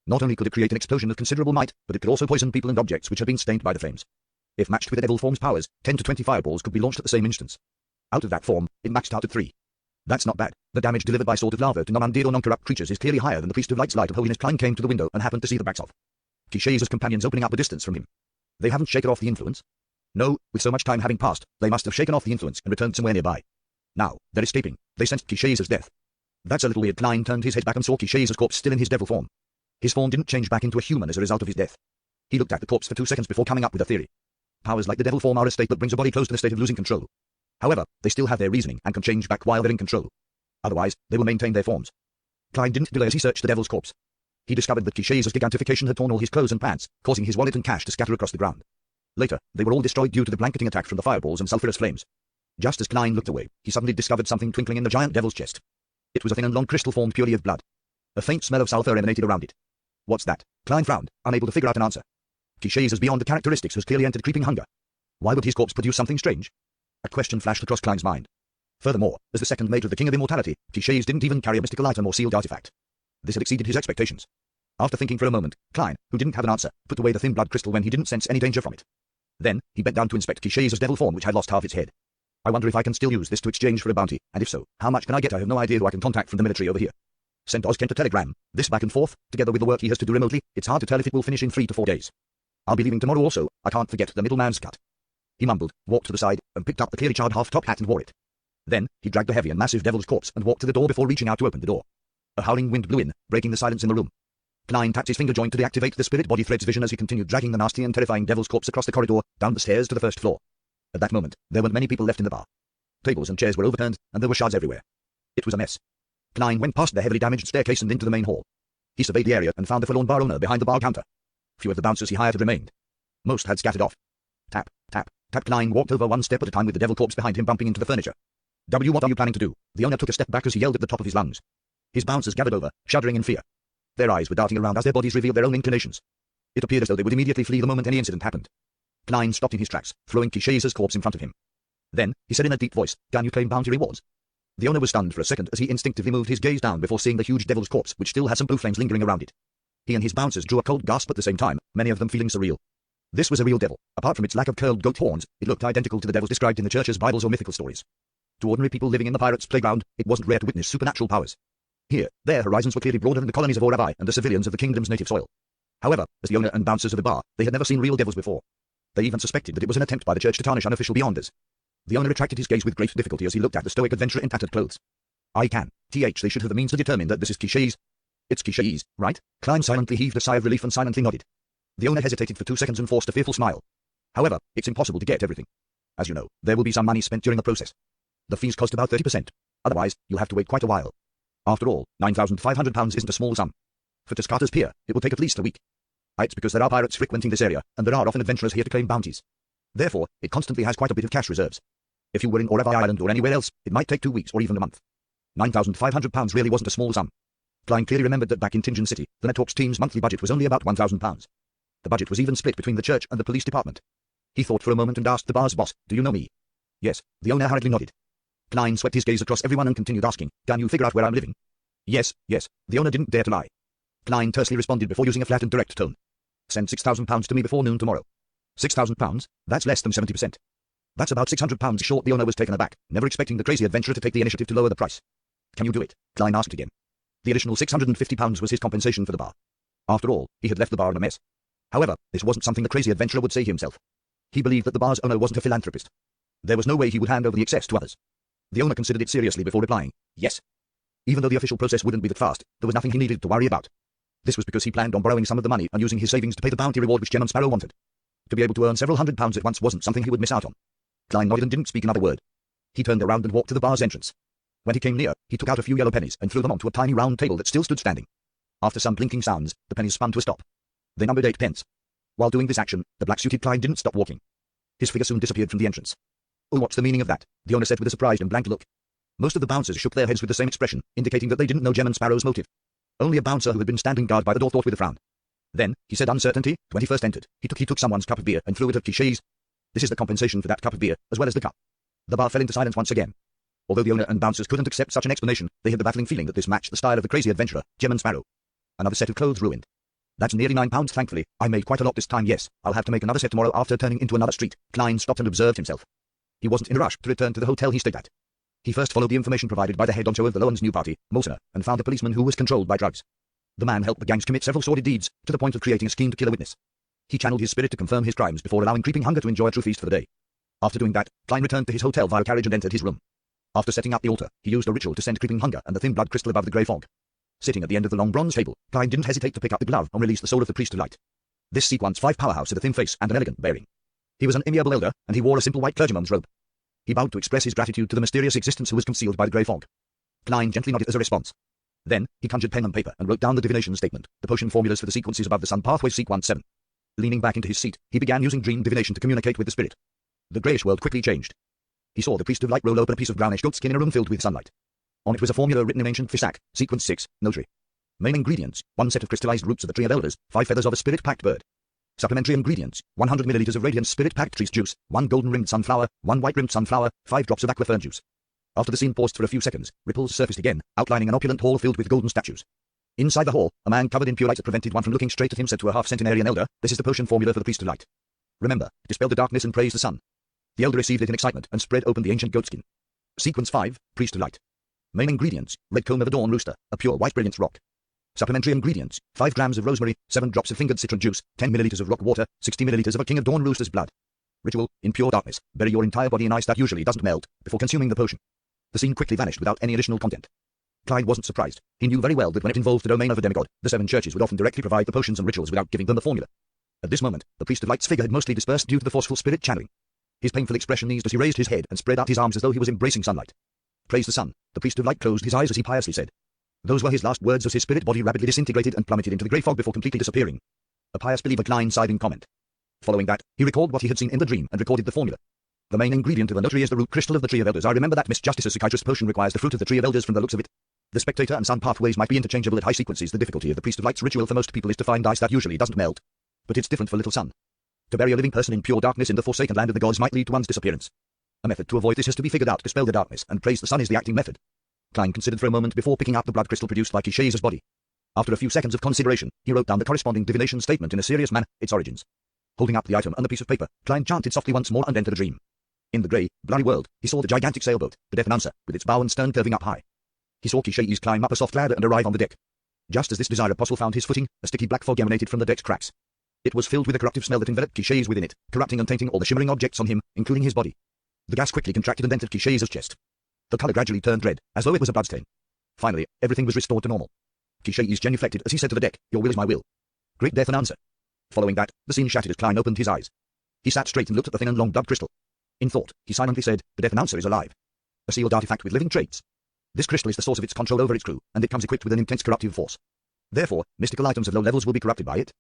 Not only could it create an explosion of considerable might, but it could also poison people and objects which had been stained by the flames. If matched with the devil form's powers, 10 to 20 fireballs could be launched at the same instance. Out of that form, it maxed out at 3. That's not bad. The damage delivered by Sword of Lava to non-undead or non-corrupt creatures is clearly higher than the Priest of Light's light of holiness. Klein came to the window and happened to see the backs of Kishais' companions opening up a distance from him. They haven't shaken off the influence. No, with so much time having passed, they must have shaken off the influence and returned somewhere nearby. Now, they're escaping. They sensed Kishais' death. That's a little weird. Klein turned his head back and saw Kishais' corpse still in his devil form. His form didn't change back into a human as a result of his death. He looked at the corpse for 2 seconds before coming up with a theory. Powers like the devil form are a state that brings a body close to the state of losing control. However, they still have their reasoning and can change back while they're in control. Otherwise, they will maintain their forms. Klein didn't delay as he searched the devil's corpse. He discovered that Kishais' gigantification had torn all his clothes and pants, causing his wallet and cash to scatter across the ground. Later, they were all destroyed due to the blanketing attack from the fireballs and sulphurous flames. Just as Klein looked away, he suddenly discovered something twinkling in the giant devil's chest. It was a thin and long crystal formed purely of blood. A faint smell of sulphur emanated around it. What's that? Klein frowned, unable to figure out an answer. Kishais' beyond the characteristics has clearly entered creeping hunger. Why would his corpse produce something strange? A question flashed across Klein's mind. Furthermore, as the second mate of the King of Immortality, Kishais didn't even carry a mystical item or sealed artifact. This had exceeded his expectations. After thinking for a moment, Klein, who didn't have an answer, put away the thin blood crystal when he didn't sense any danger from it. Then, he bent down to inspect Kishais' devil form which had lost half its head. I wonder if I can still use this to exchange for a bounty, and if so, how much can I get? I have no idea who I can contact from the military over here. Sent Ozkent a telegram. This back and forth, together with the work he has to do remotely, it's hard to tell if it will finish in 3 to 4 days. I'll be leaving tomorrow also, I can't forget the middleman's cut. He mumbled, walked to the side, and picked up the clearly charred half-top hat and wore it. Then, he dragged the heavy and massive devil's corpse and walked to the door before reaching out to open the door. A howling wind blew in, breaking the silence in the room. Klein tapped his finger joint to deactivate the spirit body thread's vision as he continued dragging the nasty and terrifying devil's corpse across the corridor, down the stairs to the first floor. At that moment, there weren't many people left in the bar. Tables and chairs were overturned, and there were shards everywhere. It was a mess. Klein went past the heavily damaged staircase and into the main hall. He surveyed the area and found the forlorn bar owner behind the bar counter. Few of the bouncers he hired had remained. Most had scattered off. Tap, tap, tap. Klein walked over one step at a time with the devil corpse behind him bumping into the furniture. What are you planning to do? The owner took a step back as he yelled at the top of his lungs. His bouncers gathered over, shuddering in fear. Their eyes were darting around as their bodies revealed their own inclinations. It appeared as though they would immediately flee the moment any incident happened. Klein stopped in his tracks, throwing Kishais' corpse in front of him. Then, he said in a deep voice, "Can you claim bounty rewards?" The owner was stunned for a second as he instinctively moved his gaze down before seeing the huge devil's corpse which still had some blue flames lingering around it. He and his bouncers drew a cold gasp at the same time, many of them feeling surreal. This was a real devil. Apart from its lack of curled goat horns, it looked identical to the devils described in the church's Bibles or mythical stories. To ordinary people living in the pirates' playground, it wasn't rare to witness supernatural powers. Here, their horizons were clearly broader than the colonies of Orabai and the civilians of the kingdom's native soil. However, as the owner and bouncers of the bar, they had never seen real devils before. They even suspected that it was an attempt by the church to tarnish unofficial beyonders. The owner retracted his gaze with great difficulty as he looked at the stoic adventurer in tattered clothes. They should have the means to determine that this is Kishais. It's Kishais, right? Klein silently heaved a sigh of relief and silently nodded. The owner hesitated for 2 seconds and forced a fearful smile. However, it's impossible to get everything. As you know, there will be some money spent during the process. The fees cost about 30%. Otherwise, you'll have to wait quite a while. After all, £9,500 isn't a small sum. For Tuscata's pier, it will take at least a week. It's because there are pirates frequenting this area, and there are often adventurers here to claim bounties. Therefore, it constantly has quite a bit of cash reserves. If you were in Orabai Island or anywhere else, it might take 2 weeks or even a month. £9,500 really wasn't a small sum. Klein clearly remembered that back in Tingen City, the Networks team's monthly budget was only about £1,000. The budget was even split between the church and the police department. He thought for a moment and asked the bar's boss, "Do you know me?" "Yes," the owner hurriedly nodded. Klein swept his gaze across everyone and continued asking, "Can you figure out where I'm living?" Yes, the owner didn't dare to lie. Klein tersely responded before using a flat and direct tone. "Send £6,000 to me before noon tomorrow." £6,000? That's less than 70%. That's about £600 short. The owner was taken aback, never expecting the crazy adventurer to take the initiative to lower the price. "Can you do it?" Klein asked again. The additional £650 was his compensation for the bar. After all, he had left the bar in a mess. However, this wasn't something the crazy adventurer would say himself. He believed that the bar's owner wasn't a philanthropist. There was no way he would hand over the excess to others. The owner considered it seriously before replying, "Yes." Even though the official process wouldn't be that fast, there was nothing he needed to worry about. This was because he planned on borrowing some of the money and using his savings to pay the bounty reward which Gem and Sparrow wanted. To be able to earn several £100s at once wasn't something he would miss out on. Klein nodded and didn't speak another word. He turned around and walked to the bar's entrance. When he came near, he took out a few yellow pennies and threw them onto a tiny round table that still stood standing. After some blinking sounds, the pennies spun to a stop. They numbered 8 pence. While doing this action, the black-suited Klein didn't stop walking. His figure soon disappeared from the entrance. "Oh, what's the meaning of that?" the owner said with a surprised and blank look. Most of the bouncers shook their heads with the same expression, indicating that they didn't know Gem and Sparrow's motive. Only a bouncer who had been standing guard by the door thought with a frown. "Then," he said uncertainty, "when he first entered, he took someone's cup of beer and threw it at Quiche's. This is the compensation for that cup of beer, as well as the cup." The bar fell into silence once again. Although the owner and bouncers couldn't accept such an explanation, they had the baffling feeling that this matched the style of the crazy adventurer, Gem and Sparrow. Another set of clothes ruined. "That's nearly £9, thankfully. I made quite a lot this time, yes. I'll have to make another set tomorrow after turning into another street." Klein stopped and observed himself. He wasn't in a rush to return to the hotel he stayed at. He first followed the information provided by the head honcho of the Lowen's new party, Molsener, and found a policeman who was controlled by drugs. The man helped the gangs commit several sordid deeds, to the point of creating a scheme to kill a witness. He channeled his spirit to confirm his crimes before allowing creeping hunger to enjoy a true feast for the day. After doing that, Klein returned to his hotel via carriage and entered his room. After setting up the altar, he used a ritual to send creeping hunger and the thin blood crystal above the grey fog. Sitting at the end of the long bronze table, Klein didn't hesitate to pick up the glove and release the soul of the priest to light. This sequence 5 powerhouse had a thin face and an elegant bearing. He was an amiable elder, and he wore a simple white clergyman's robe. He bowed to express his gratitude to the mysterious existence who was concealed by the grey fog. Klein gently nodded as a response. Then, he conjured pen and paper and wrote down the divination statement, the potion formulas for the sequences above the sun pathway sequence 7. Leaning back into his seat, he began using dream divination to communicate with the spirit. The greyish world quickly changed. He saw the priest of light roll open a piece of brownish goat skin in a room filled with sunlight. On it was a formula written in ancient Fisak, sequence 6, notary. Main ingredients, 1 set of crystallized roots of the tree of elders, 5 feathers of a spirit-packed bird. Supplementary ingredients, 100 milliliters of radiant spirit-packed trees juice, 1 golden-rimmed sunflower, 1 white-rimmed sunflower, 5 drops of aquafern juice. After the scene paused for a few seconds, ripples surfaced again, outlining an opulent hall filled with golden statues. Inside the hall, a man covered in pure light that prevented one from looking straight at him said to a half-centenarian elder, "This is the potion formula for the priest of light. Remember, dispel the darkness and praise the sun." The elder received it in excitement and spread open the ancient goatskin. Sequence 5, priest of light. Main ingredients, red comb of a dawn rooster, a pure white brilliance rock. Supplementary ingredients, 5 grams of rosemary, 7 drops of fingered citron juice, 10 milliliters of rock water, 60 milliliters of a king of dawn rooster's blood. Ritual, in pure darkness, bury your entire body in ice that usually doesn't melt, before consuming the potion. The scene quickly vanished without any additional content. Clyde wasn't surprised. He knew very well that when it involved the domain of a demigod, the 7 churches would often directly provide the potions and rituals without giving them the formula. At this moment, the priest of light's figure had mostly dispersed due to the forceful spirit channeling. His painful expression eased as he raised his head and spread out his arms as though he was embracing sunlight. Praise the sun. The priest of light closed his eyes as he piously said. Those were his last words as his spirit body rapidly disintegrated and plummeted into the grey fog before completely disappearing. A pious believer Klein sighed in comment. Following that, he recalled what he had seen in the dream and recorded the formula. The main ingredient of the notary is the root crystal of the tree of elders. I remember that Miss Justice's psychiatrist potion requires the fruit of the tree of elders from the looks of it. The spectator and sun pathways might be interchangeable at high sequences. The difficulty of the priest of light's ritual for most people is to find ice that usually doesn't melt. But it's different for little sun. To bury a living person in pure darkness in the forsaken land of the gods might lead to one's disappearance. A method to avoid this has to be figured out. Dispel the darkness and praise the sun is the acting method. Klein considered for a moment before picking up the blood crystal produced by Kishay's body. After a few seconds of consideration, he wrote down the corresponding divination statement in a serious manner, its origins. Holding up the item and the piece of paper, Klein chanted softly once more and entered a dream. In the grey, blurry world, he saw the gigantic sailboat, the Death Announcer, with its bow and stern curving up high. He saw Kishay's climb up a soft ladder and arrive on the deck. Just as this desire apostle found his footing, a sticky black fog emanated from the deck's cracks. It was filled with a corruptive smell that enveloped Kishay's within it, corrupting and tainting all the shimmering objects on him, including his body. The gas quickly contracted and entered Kishay's chest. The color gradually turned red, as though it was a bloodstain. Finally, everything was restored to normal. Kishay's genuflected as he said to the deck, "Your will is my will." Great Death Announcer. Following that, the scene shattered as Klein opened his eyes. He sat straight and looked at the thin and long blood crystal. In thought, he silently said, "The Death Announcer is alive. A sealed artifact with living traits. This crystal is the source of its control over its crew, and it comes equipped with an intense corruptive force. Therefore, mystical items of low levels will be corrupted by it."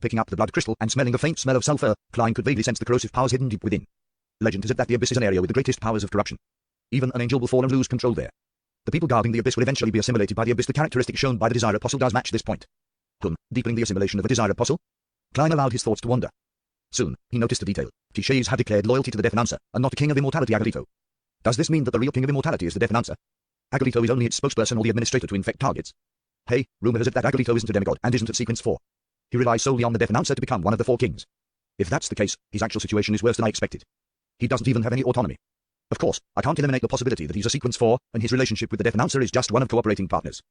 Picking up the blood crystal and smelling a faint smell of sulfur, Klein could vaguely sense the corrosive powers hidden deep within. Legend has it that the abyss is an area with the greatest powers of corruption. Even an angel will fall and lose control there. The people guarding the abyss will eventually be assimilated by the abyss. The characteristic shown by the Desire Apostle does match this point. Deepening the assimilation of the Desire Apostle? Klein allowed his thoughts to wander. Soon, he noticed a detail. T-Shays had declared loyalty to the Deaf-Announcer, and not the King of Immortality Agolito. Does this mean that the real King of Immortality is the Deaf-Announcer? Agolito is only its spokesperson or the administrator to infect targets. Hey, rumor has it that Agolito isn't a demigod and isn't at sequence 4. He relies solely on the Deaf-Announcer to become one of the 4 kings. If that's the case, his actual situation is worse than I expected. He doesn't even have any autonomy. Of course, I can't eliminate the possibility that he's a sequence 4, and his relationship with the Deaf-Announcer is just one of cooperating partners.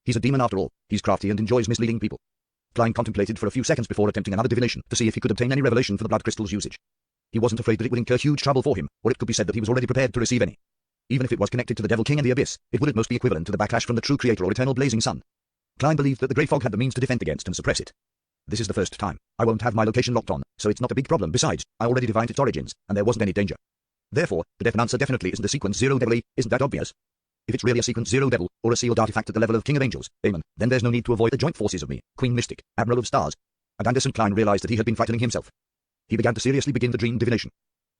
He's a demon after all. He's crafty and enjoys misleading people. Klein contemplated for a few seconds before attempting another divination to see if he could obtain any revelation for the blood crystal's usage. He wasn't afraid that it would incur huge trouble for him, or it could be said that he was already prepared to receive any. Even if it was connected to the Devil King and the Abyss, it would at most be equivalent to the backlash from the true creator or eternal blazing sun. Klein believed that the Grey Fog had the means to defend against and suppress it. This is the first time. I won't have my location locked on, so it's not a big problem. Besides, I already divined its origins, and there wasn't any danger. Therefore, the Deaf-Announcer definitely isn't a sequence 0 devil. Isn't that obvious? If it's really a sequence 0 devil, or a sealed artifact at the level of King of Angels, Amen, then there's no need to avoid the joint forces of me, Queen Mystic, Admiral of Stars. And Anderson Klein realized that he had been frightening himself. He began to seriously begin the dream divination.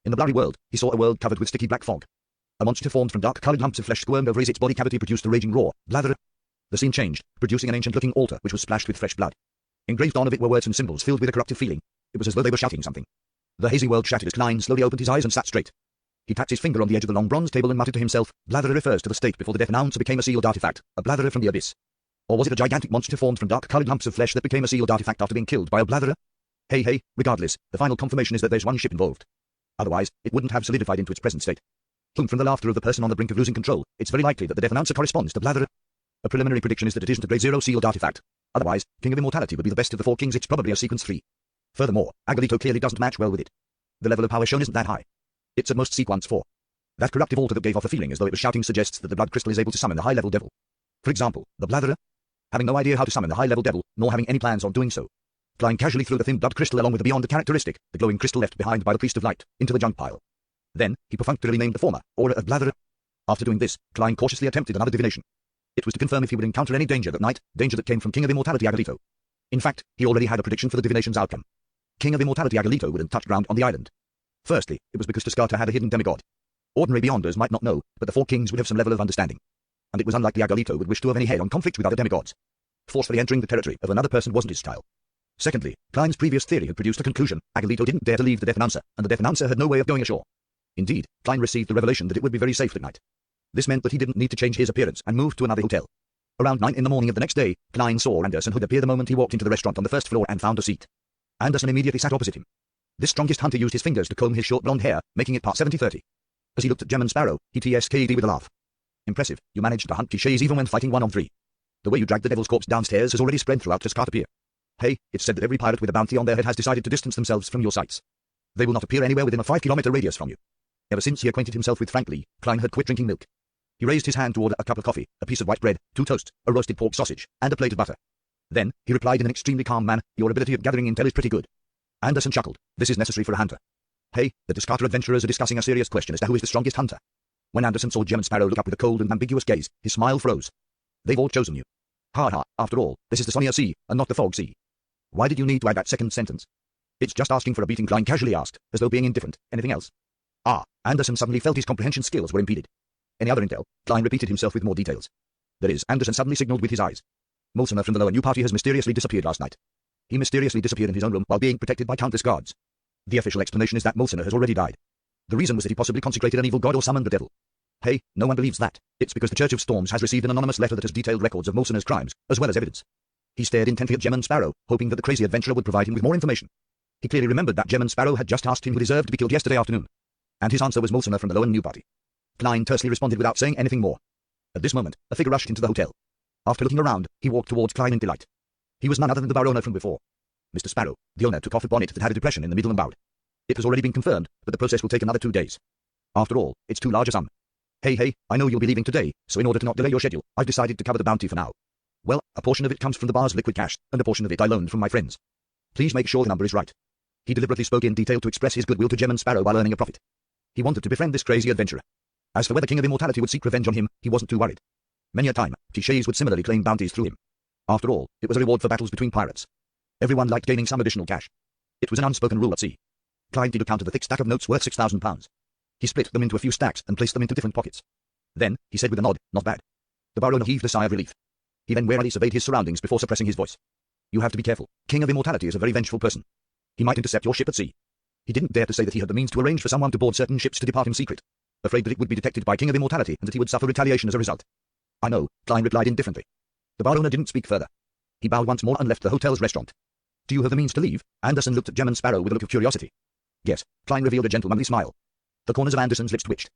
In the blurry world, he saw a world covered with sticky black fog. A monster formed from dark-colored lumps of flesh squirmed over its body cavity, produced a raging roar, blather. The scene changed, producing an ancient-looking altar which was splashed with fresh blood. Engraved on it were words and symbols filled with a corruptive feeling. It was as though they were shouting something. The hazy world shattered as Klein slowly opened his eyes and sat straight. He tapped his finger on the edge of the long bronze table and muttered to himself, Blatherer refers to the state before the Deaf-Announcer became a sealed artifact, a Blatherer from the abyss. Or was it a gigantic monster formed from dark-colored lumps of flesh that became a sealed artifact after being killed by a Blatherer? Hey, regardless, the final confirmation is that there's one ship involved. Otherwise, it wouldn't have solidified into its present state. From the laughter of the person on the brink of losing control, it's very likely that the Deaf-Announcer corresponds to Blatherer. A preliminary prediction is that it isn't a grade 0 sealed artifact. Otherwise, King of Immortality would be the best of the 4 kings. It's probably a sequence 3. Furthermore, Agolito clearly doesn't match well with it. The level of power shown isn't that high. It's at most sequence 4. That corruptive altar that gave off a feeling as though it was shouting suggests that the blood crystal is able to summon the high-level devil. For example, the Blatherer. Having no idea how to summon the high-level devil, nor having any plans on doing so, Klein casually threw the thin blood crystal along with the beyond characteristic, the glowing crystal left behind by the Priest of Light, into the junk pile. Then, he perfunctorily named the former, Aura of Blatherer. After doing this, Klein cautiously attempted another divination. It was to confirm if he would encounter any danger that night, danger that came from King of Immortality Agolito. In fact, he already had a prediction for the divination's outcome. King of Immortality Agolito wouldn't touch ground on the island. Firstly, it was because Tuscata had a hidden demigod. Ordinary Beyonders might not know, but the 4 kings would have some level of understanding. And it was unlikely Agolito would wish to have any head-on conflict with other demigods. Forcefully entering the territory of another person wasn't his style. Secondly, Klein's previous theory had produced a conclusion. Agolito didn't dare to leave the Deaf-Announcer, and the Deaf-Announcer had no way of going ashore. Indeed, Klein received the revelation that it would be very safe that night. This meant that he didn't need to change his appearance and moved to another hotel. Around 9 in the morning of the next day, Klein saw Anderson Hood appear the moment he walked into the restaurant on the first floor and found a seat. Anderson immediately sat opposite him. This strongest hunter used his fingers to comb his short blonde hair, making it part 70-30. As he looked at Gem and Sparrow, he TSK'd with a laugh. Impressive, you managed to hunt clichés even when fighting 1-on-3. The way you dragged the devil's corpse downstairs has already spread throughout Tuscata Pier. Hey, it's said that every pirate with a bounty on their head has decided to distance themselves from your sights. They will not appear anywhere within a 5-kilometer radius from you. Ever since he acquainted himself with Frank Lee, Klein had quit drinking milk. He raised his hand to order a cup of coffee, a piece of white bread, 2 toasts, a roasted pork sausage, and a plate of butter. Then, he replied in an extremely calm manner, your ability at gathering intel is pretty good. Anderson chuckled. This is necessary for a hunter. Hey, the Tuscata adventurers are discussing a serious question as to who is the strongest hunter. When Anderson saw Gem and Sparrow look up with a cold and ambiguous gaze, his smile froze. They've all chosen you. Ha ha, after all, this is the Sonia Sea, and not the Fog Sea. Why did you need to add that second sentence? It's just asking for a beating, Klein casually asked, as though being indifferent. Anything else? Anderson suddenly felt his comprehension skills were impeded. Any other intel? Klein repeated himself with more details. There is, Anderson suddenly signaled with his eyes. Molsoner from the lower new party has mysteriously disappeared last night. He mysteriously disappeared in his own room while being protected by countless guards. The official explanation is that Molsoner has already died. The reason was that he possibly consecrated an evil god or summoned the devil. Hey, no one believes that. It's because the Church of Storms has received an anonymous letter that has detailed records of Molsoner's crimes, as well as evidence. He stared intently at Gem and Sparrow, hoping that the crazy adventurer would provide him with more information. He clearly remembered that Gem and Sparrow had just asked him who deserved to be killed yesterday afternoon. And his answer was Molsoner from the lower new party. Klein tersely responded without saying anything more. At this moment, a figure rushed into the hotel. After looking around, he walked towards Klein in delight. He was none other than the bar owner from before. Mr. Sparrow, the owner, took off a bonnet that had a depression in the middle and bowed. It has already been confirmed, but the process will take another 2 days. After all, it's too large a sum. Hey, I know you'll be leaving today, so in order to not delay your schedule, I've decided to cover the bounty for now. Well, a portion of it comes from the bar's liquid cash, and a portion of it I loaned from my friends. Please make sure the number is right. He deliberately spoke in detail to express his goodwill to Gem and Sparrow while earning a profit. He wanted to befriend this crazy adventurer. As for whether King of Immortality would seek revenge on him, he wasn't too worried. Many a time, clichés would similarly claim bounties through him. After all, it was a reward for battles between pirates. Everyone liked gaining some additional cash. It was an unspoken rule at sea. Klein took account of the thick stack of notes worth £6,000. He split them into a few stacks and placed them into different pockets. Then, he said with a nod, not bad. The bar owner heaved a sigh of relief. He then warily surveyed his surroundings before suppressing his voice. You have to be careful. King of Immortality is a very vengeful person. He might intercept your ship at sea. He didn't dare to say that he had the means to arrange for someone to board certain ships to depart in secret, afraid that it would be detected by King of Immortality and that he would suffer retaliation as a result. I know, Klein replied indifferently. The bar owner didn't speak further. He bowed once more and left the hotel's restaurant. Do you have the means to leave? Anderson looked at Gem and Sparrow with a look of curiosity. Yes, Klein revealed a gentlemanly smile. The corners of Anderson's lips twitched.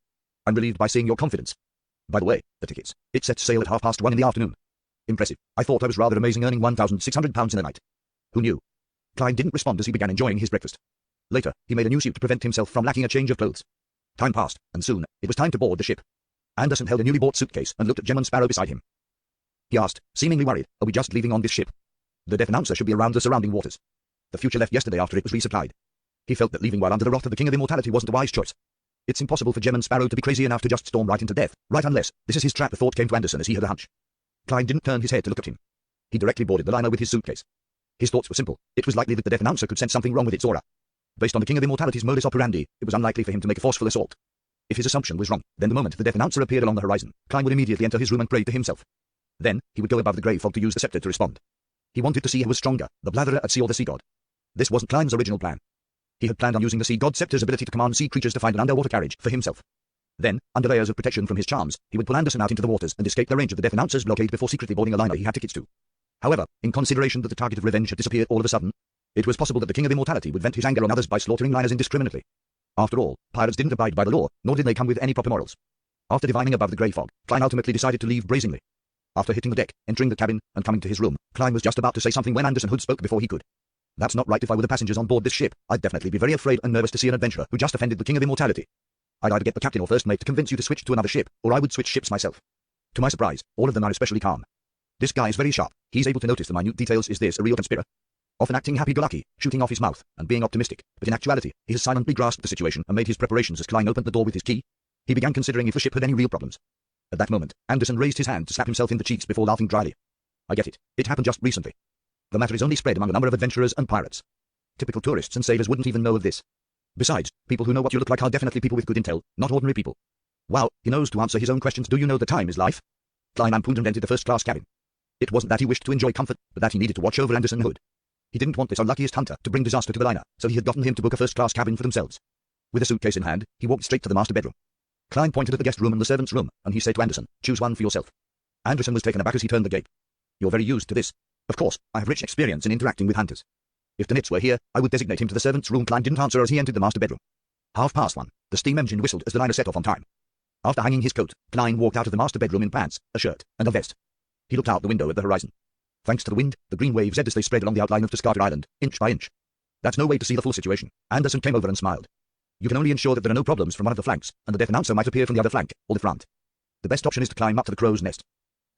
I'm relieved by seeing your confidence. By the way, the tickets. It sets sail at 1:30 in the afternoon. Impressive. I thought I was rather amazing earning £1,600 in a night. Who knew? Klein didn't respond as he began enjoying his breakfast. Later, he made a new suit to prevent himself from lacking a change of clothes. Time passed, and soon, it was time to board the ship. Anderson held a newly bought suitcase and looked at Gem and Sparrow beside him. He asked, seemingly worried, are we just leaving on this ship? The death announcer should be around the surrounding waters. The future left yesterday after it was resupplied. He felt that leaving while under the wrath of the King of Immortality wasn't a wise choice. It's impossible for Gem and Sparrow to be crazy enough to just storm right into death, right unless this is his trap. The thought came to Anderson as he had a hunch. Klein didn't turn his head to look at him. He directly boarded the liner with his suitcase. His thoughts were simple. It was likely that the death announcer could sense something wrong with its aura. Based on the King of Immortality's modus operandi, it was unlikely for him to make a forceful assault. If his assumption was wrong, then the moment the death announcer appeared along the horizon, Klein would immediately enter his room and pray to himself. Then, he would go above the grey fog to use the scepter to respond. He wanted to see who was stronger, the blatherer at sea or the sea god. This wasn't Klein's original plan. He had planned on using the sea god's scepter's ability to command sea creatures to find an underwater carriage for himself. Then, under layers of protection from his charms, he would pull Anderson out into the waters and escape the range of the death announcer's blockade before secretly boarding a liner he had tickets to. However, in consideration that the target of revenge had disappeared all of a sudden, it was possible that the King of Immortality would vent his anger on others by slaughtering liners indiscriminately. After all, pirates didn't abide by the law, nor did they come with any proper morals. After divining above the grey fog, Klein ultimately decided to leave brazenly. After hitting the deck, entering the cabin, and coming to his room, Klein was just about to say something when Anderson Hood spoke before he could. That's not right. If I were the passengers on board this ship, I'd definitely be very afraid and nervous to see an adventurer who just offended the King of Immortality. I'd either get the captain or first mate to convince you to switch to another ship, or I would switch ships myself. To my surprise, all of them are especially calm. This guy is very sharp. He's able to notice the minute details. Is this a real conspirator? Often acting happy-go-lucky, shooting off his mouth, and being optimistic, but in actuality, he has silently grasped the situation and made his preparations as Klein opened the door with his key. He began considering if the ship had any real problems. At that moment, Anderson raised his hand to slap himself in the cheeks before laughing dryly. I get it. It happened just recently. The matter is only spread among a number of adventurers and pirates. Typical tourists and sailors wouldn't even know of this. Besides, people who know what you look like are definitely people with good intel, not ordinary people. Wow, he knows to answer his own questions. Do you know the time is life? Klein ampooned and entered the first-class cabin. It wasn't that he wished to enjoy comfort, but that he needed to watch over Anderson Hood. He didn't want this unluckiest hunter to bring disaster to the liner, so he had gotten him to book a first-class cabin for themselves. With a suitcase in hand, he walked straight to the master bedroom. Klein pointed at the guest room and the servant's room, and he said to Anderson, choose one for yourself. Anderson was taken aback as he turned the gape. You're very used to this. Of course, I have rich experience in interacting with hunters. If the Nits were here, I would designate him to the servant's room. Klein didn't answer as he entered the master bedroom. 1:30, the steam engine whistled as the liner set off on time. After hanging his coat, Klein walked out of the master bedroom in pants, a shirt, and a vest. He looked out the window at the horizon. Thanks to the wind, the green waves edged as they spread along the outline of Tuscarta Island, inch by inch. That's no way to see the full situation. Anderson came over and smiled. You can only ensure that there are no problems from one of the flanks, and the death announcer might appear from the other flank, or the front. The best option is to climb up to the crow's nest.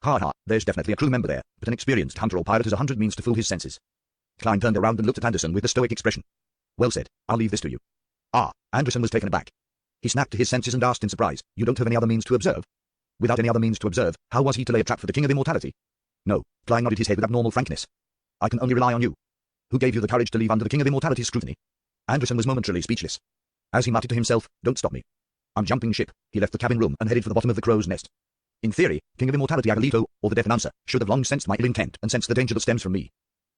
Ha ha, there's definitely a crew member there, but an experienced hunter or pirate has 100 means to fool his senses. Klein turned around and looked at Anderson with a stoic expression. Well said, I'll leave this to you. Ah, Anderson was taken aback. He snapped to his senses and asked in surprise, you don't have any other means to observe? Without any other means to observe, how was he to lay a trap for the King of Immortality? No, Klein nodded his head with abnormal frankness. I can only rely on you. Who gave you the courage to leave under the King of Immortality's scrutiny? Anderson was momentarily speechless. As he muttered to himself, don't stop me. I'm jumping ship. He left the cabin room and headed for the bottom of the crow's nest. In theory, King of Immortality Agalito, or the death announcer, should have long sensed my ill intent and sensed the danger that stems from me.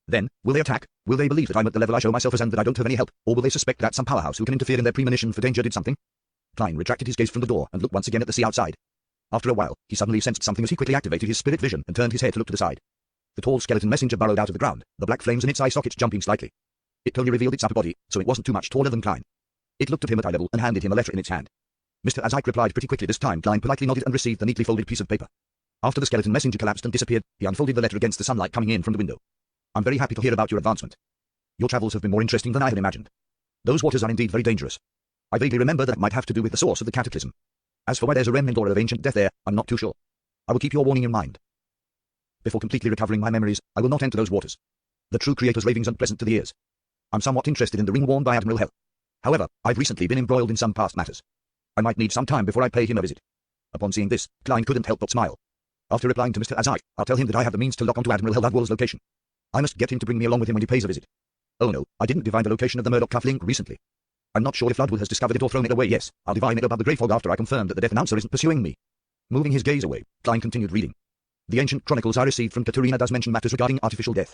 Then, will they attack? Will they believe that I'm at the level I show myself as and that I don't have any help? Or will they suspect that some powerhouse who can interfere in their premonition for danger did something? Klein retracted his gaze from the door and looked once again at the sea outside. After a while, he suddenly sensed something as he quickly activated his spirit vision and turned his head to look to the side. The tall skeleton messenger burrowed out of the ground, the black flames in its eye sockets jumping slightly. It only revealed its upper body, so it wasn't too much taller than Klein. It looked at him at eye level and handed him a letter in its hand. Mr. Azaik replied pretty quickly this time. Klein politely nodded and received the neatly folded piece of paper. After the skeleton messenger collapsed and disappeared, he unfolded the letter against the sunlight coming in from the window. I'm very happy to hear about your advancement. Your travels have been more interesting than I had imagined. Those waters are indeed very dangerous. I vaguely remember that it might have to do with the source of the cataclysm. As for why there's a remnant aura of ancient death there, I'm not too sure. I will keep your warning in mind. Before completely recovering my memories, I will not enter those waters. The true creator's ravings unpleasant to the ears. I'm somewhat interested in the ring worn by Admiral Hell. However, I've recently been embroiled in some past matters. I might need some time before I pay him a visit. Upon seeing this, Klein couldn't help but smile. After replying to Mr. Azaik, I'll tell him that I have the means to lock onto Admiral Hell location. I must get him to bring me along with him when he pays a visit. Oh no, I didn't divine the location of the Murdoch cufflink recently. I'm not sure if Ludwig has discovered it or thrown it away. Yes, I'll divine it above the grey fog after I confirm that the death announcer isn't pursuing me. Moving his gaze away, Klein continued reading. The ancient chronicles I received from Katerina does mention matters regarding artificial death.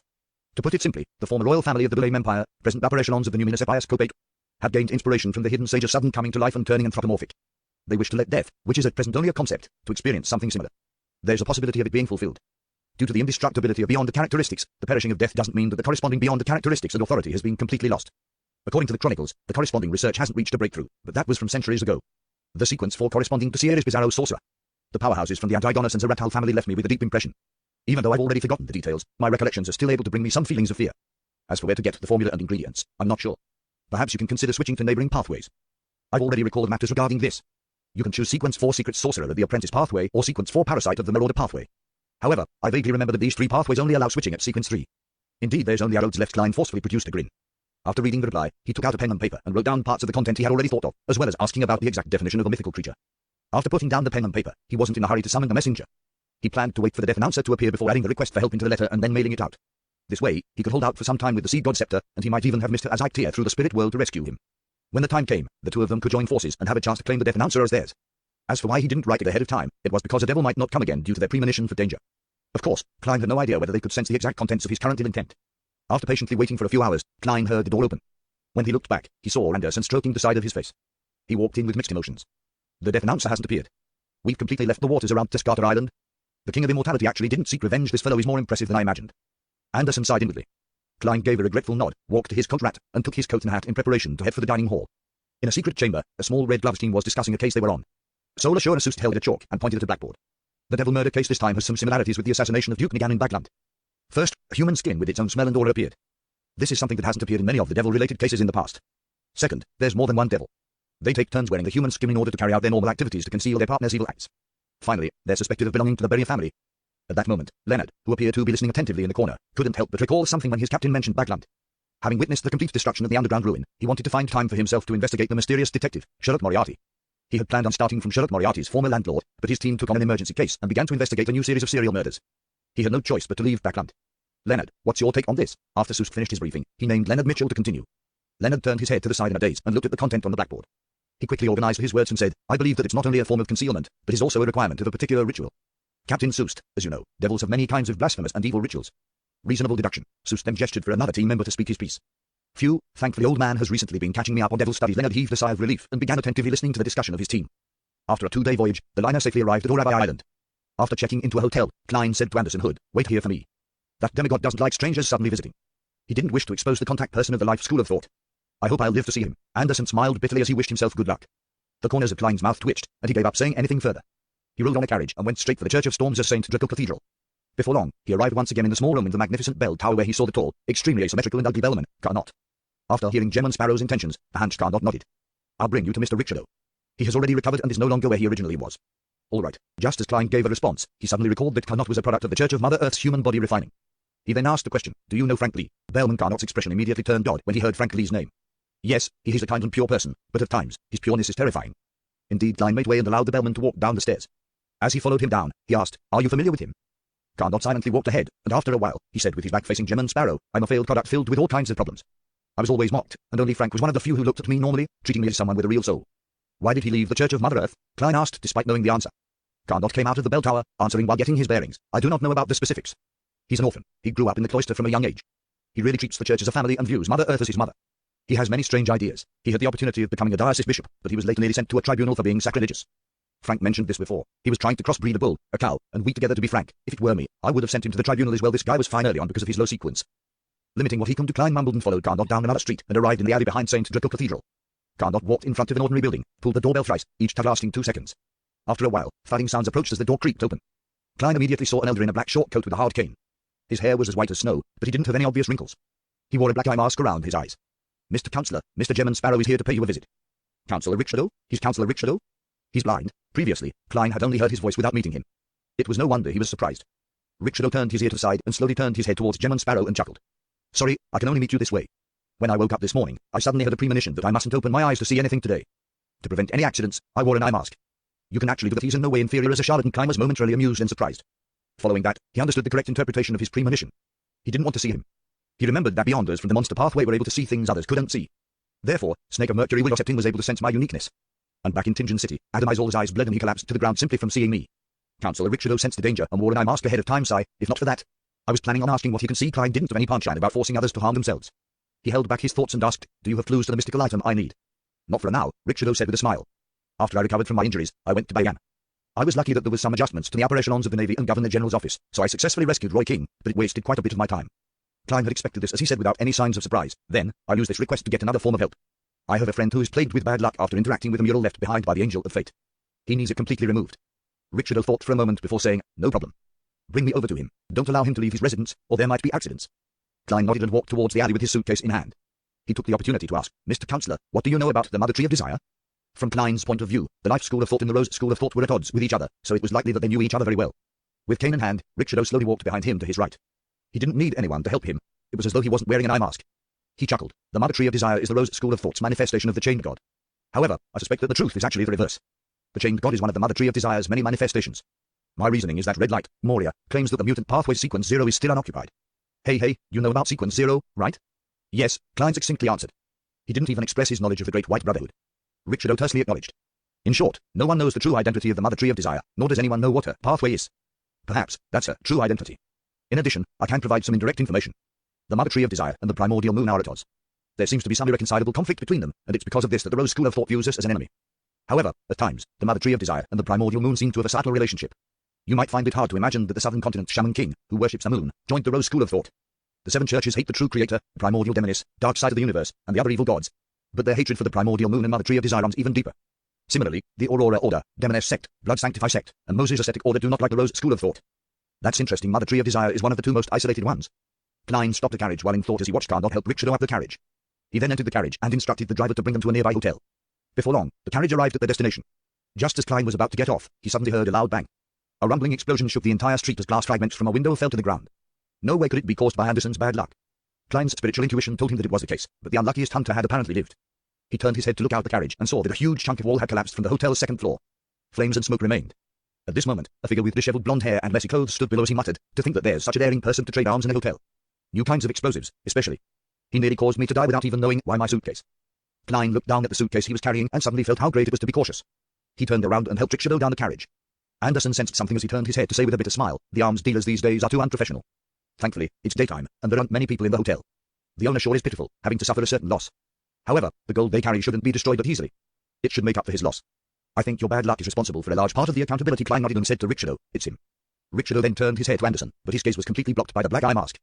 To put it simply, the former royal family of the Bulaim Empire, present upper echelons of the numinous Epias Kopek, had gained inspiration from the hidden sage's sudden coming to life and turning anthropomorphic. They wish to let death, which is at present only a concept, to experience something similar. There's a possibility of it being fulfilled. Due to the indestructibility of beyond the characteristics, the perishing of death doesn't mean that the corresponding beyond the characteristics and authority has been completely lost. According to the chronicles, the corresponding research hasn't reached a breakthrough, but that was from centuries ago. The sequence 4 corresponding to Sierra's Bizarro Sorcerer. The powerhouses from the Antigonus and Zeratal family left me with a deep impression. Even though I've already forgotten the details, my recollections are still able to bring me some feelings of fear. As for where to get the formula and ingredients, I'm not sure. Perhaps you can consider switching to neighboring pathways. I've already recalled matters regarding this. You can choose Sequence 4 Secret Sorcerer of the Apprentice pathway or Sequence 4 Parasite of the Marauder pathway. However, I vaguely remember that these 3 pathways only allow switching at Sequence 3. Indeed, there's only Harold's left. Klein forcefully produced a grin. After reading the reply, he took out a pen and paper and wrote down parts of the content he had already thought of, as well as asking about the exact definition of a mythical creature. After putting down the pen and paper, he wasn't in a hurry to summon the messenger. He planned to wait for the death announcer to appear before adding the request for help into the letter and then mailing it out. This way, he could hold out for some time with the Sea God Scepter, and he might even have Mr. Aziktir through the spirit world to rescue him. When the time came, the two of them could join forces and have a chance to claim the death announcer as theirs. As for why he didn't write it ahead of time, it was because a devil might not come again due to their premonition for danger. Of course, Klein had no idea whether they could sense the exact contents of his current ill intent. After patiently waiting for a few hours, Klein heard the door open. When he looked back, he saw Anderson stroking the side of his face. He walked in with mixed emotions. The death announcer hasn't appeared. We've completely left the waters around Tescarter Island. The King of Immortality actually didn't seek revenge. This fellow is more impressive than I imagined. Anderson sighed inwardly. Klein gave a regretful nod, walked to his coat rack, and took his coat and hat in preparation to head for the dining hall. In a secret chamber, a small red gloves team was discussing a case they were on. Solar Shorenasust held a chalk and pointed at a blackboard. The devil murder case this time has some similarities with the assassination of Duke Nigan in Bagland. First, a human skin with its own smell and aura appeared. This is something that hasn't appeared in many of the devil-related cases in the past. Second, there's more than one devil. They take turns wearing the human skin in order to carry out their normal activities to conceal their partner's evil acts. Finally, they're suspected of belonging to the Beria family. At that moment, Leonard, who appeared to be listening attentively in the corner, couldn't help but recall something when his captain mentioned Bagland. Having witnessed the complete destruction of the underground ruin, he wanted to find time for himself to investigate the mysterious detective, Sherlock Moriarty. He had planned on starting from Sherlock Moriarty's former landlord, but his team took on an emergency case and began to investigate a new series of serial murders. He had no choice but to leave Bagland. Leonard, what's your take on this? After Sust finished his briefing, he named Leonard Mitchell to continue. Leonard turned his head to the side in a daze and looked at the content on the blackboard. He quickly organized his words and said, I believe that it's not only a form of concealment, but is also a requirement of a particular ritual. Captain Sust, as you know, devils have many kinds of blasphemous and evil rituals. Reasonable deduction. Sust then gestured for another team member to speak his piece. Phew, thankfully old man has recently been catching me up on devil studies. Leonard heaved a sigh of relief and began attentively listening to the discussion of his team. After a 2-day voyage, the liner safely arrived at Orabai Island. After checking into a hotel, Klein said to Anderson Hood, wait here for me. That demigod doesn't like strangers suddenly visiting. He didn't wish to expose the contact person of the Life School of Thought. I hope I'll live to see him. Anderson smiled bitterly as he wished himself good luck. The corners of Klein's mouth twitched, and he gave up saying anything further. He rode on a carriage and went straight for the Church of Storms of St. Draco Cathedral. Before long, he arrived once again in the small room in the magnificent bell tower where he saw the tall, extremely asymmetrical and ugly bellman, Carnot. After hearing Gem and Sparrow's intentions, the Hanch Carnot nodded. I'll bring you to Mr. Rickshadow. He has already recovered and is no longer where he originally was. All right. Just as Klein gave a response, he suddenly recalled that Carnot was a product of the Church of Mother Earth's human body refining. He then asked the question, do you know Frank Lee? Bellman Carnot's expression immediately turned odd when he heard Frank Lee's name. Yes, he is a kind and pure person, but at times, his pureness is terrifying. Indeed, Klein made way and allowed the bellman to walk down the stairs. As he followed him down, he asked, are you familiar with him? Carnot silently walked ahead, and after a while, he said with his back facing Gem and Sparrow, I'm a failed product filled with all kinds of problems. I was always mocked, and only Frank was one of the few who looked at me normally, treating me as someone with a real soul. Why did he leave the Church of Mother Earth? Klein asked, despite knowing the answer. Carnot came out of the bell tower, answering while getting his bearings. I do not know about the specifics. He's an orphan. He grew up in the cloister from a young age. He really treats the church as a family and views Mother Earth as his mother. He has many strange ideas. He had the opportunity of becoming a diocese bishop, but he was later nearly sent to a tribunal for being sacrilegious. Frank mentioned this before. He was trying to crossbreed a bull, a cow, and wheat together. To be frank, if it were me, I would have sent him to the tribunal as well. This guy was fine early on because of his low sequence. Limiting what he could to, Klein mumbled and followed Carnot down another street and arrived in the alley behind St. Draco Cathedral. Carnot walked in front of an ordinary building, pulled the doorbell thrice, each tug lasting 2 seconds. After a while, thudding sounds approached as the door creaked open. Klein immediately saw an elder in a black short coat with a hard cane. His hair was as white as snow, but he didn't have any obvious wrinkles. He wore a black eye mask around his eyes. Mr. Counselor, Mr. Gem and Sparrow is here to pay you a visit. Counselor Rickshadow? He's Counselor Rickshadow? He's blind. Previously, Klein had only heard his voice without meeting him. It was no wonder he was surprised. Rickshadow turned his ear to the side and slowly turned his head towards Gem and Sparrow and chuckled. Sorry, I can only meet you this way. When I woke up this morning, I suddenly had a premonition that I mustn't open my eyes to see anything today. To prevent any accidents, I wore an eye mask. You can actually do that. He's in no way inferior as a charlatan. Klein was momentarily amused and surprised. Following that, he understood the correct interpretation of his premonition. He didn't want to see him. He remembered that beyonders from the monster pathway were able to see things others couldn't see. Therefore, Snake of Mercury Willoceptin was able to sense my uniqueness. And back in Tingen City, Adam Isol's eyes bled and he collapsed to the ground simply from seeing me. Counselor Richard O sensed the danger and wore an eye mask ahead of time, sigh. If not for that, I was planning on asking what he can see Klein didn't of any punchline about forcing others to harm themselves. He held back his thoughts and asked, do you have clues to the mystical item I need? Not for now, Richard O said with a smile. After I recovered from my injuries, I went to Bayan. I was lucky that there was some adjustments to the upper echelons of the Navy and Governor General's office, so I successfully rescued Roy King, but it wasted quite a bit of my time. Klein had expected this, as he said without any signs of surprise. Then, I used this request to get another form of help. I have a friend who is plagued with bad luck after interacting with a mural left behind by the Angel of Fate. He needs it completely removed. Richard O thought for a moment before saying, no problem. Bring me over to him. Don't allow him to leave his residence, or there might be accidents. Klein nodded and walked towards the alley with his suitcase in hand. He took the opportunity to ask, Mr. Counselor, what do you know about the Mother Tree of Desire? From Klein's point of view, the Life School of Thought and the Rose School of Thought were at odds with each other, so it was likely that they knew each other very well. With cane in hand, Richard O slowly walked behind him to his right. He didn't need anyone to help him. It was as though he wasn't wearing an eye mask. He chuckled. The Mother Tree of Desire is the Rose School of Thought's manifestation of the Chained God. However, I suspect that the truth is actually the reverse. The Chained God is one of the Mother Tree of Desire's many manifestations. My reasoning is that Red Light, Moria, claims that the mutant pathway Sequence 0 is still unoccupied. Hey, you know about Sequence 0, right? Yes, Klein succinctly answered. He didn't even express his knowledge of the Great White Brotherhood. Richard O tersely acknowledged. In short, no one knows the true identity of the Mother Tree of Desire, nor does anyone know what her pathway is. Perhaps that's her true identity. In addition, I can provide some indirect information. The Mother Tree of Desire and the Primordial Moon are at odds. There seems to be some irreconcilable conflict between them, and it's because of this that the Rose School of Thought views us as an enemy. However, at times, the Mother Tree of Desire and the Primordial Moon seem to have a subtle relationship. You might find it hard to imagine that the Southern Continent's Shaman King, who worships the moon, joined the Rose School of Thought. The seven churches hate the true creator, the primordial demoness, dark side of the universe, and the other evil gods. But their hatred for the Primordial Moon and Mother Tree of Desire runs even deeper. Similarly, the Aurora Order, Demoness Sect, Blood Sanctify Sect, and Moses Ascetic Order do not like the Rose School of Thought. That's interesting. Mother Tree of Desire is one of the two most isolated ones. Klein stopped the carriage while in thought as he watched Carnot help Richard up the carriage. He then entered the carriage and instructed the driver to bring them to a nearby hotel. Before long, the carriage arrived at their destination. Just as Klein was about to get off, he suddenly heard a loud bang. A rumbling explosion shook the entire street as glass fragments from a window fell to the ground. No way could it be caused by Anderson's bad luck. Klein's spiritual intuition told him that it was the case, but the unluckiest hunter had apparently lived. He turned his head to look out the carriage and saw that a huge chunk of wall had collapsed from the hotel's second floor. Flames and smoke remained. At this moment, a figure with disheveled blonde hair and messy clothes stood below as he muttered, to think that there's such a daring person to trade arms in a hotel. New kinds of explosives, especially. He nearly caused me to die without even knowing why my suitcase. Klein looked down at the suitcase he was carrying and suddenly felt how great it was to be cautious. He turned around and helped Richard down the carriage. Anderson sensed something as he turned his head to say with a bitter smile, the arms dealers these days are too unprofessional. Thankfully, it's daytime, and there aren't many people in the hotel. The owner sure is pitiful, having to suffer a certain loss. However, the gold they carry shouldn't be destroyed that easily. It should make up for his loss. I think your bad luck is responsible for a large part of the accountability. Klein nodded and said to Richard, it's him. Richard then turned his head to Anderson, but his gaze was completely blocked by the black eye mask.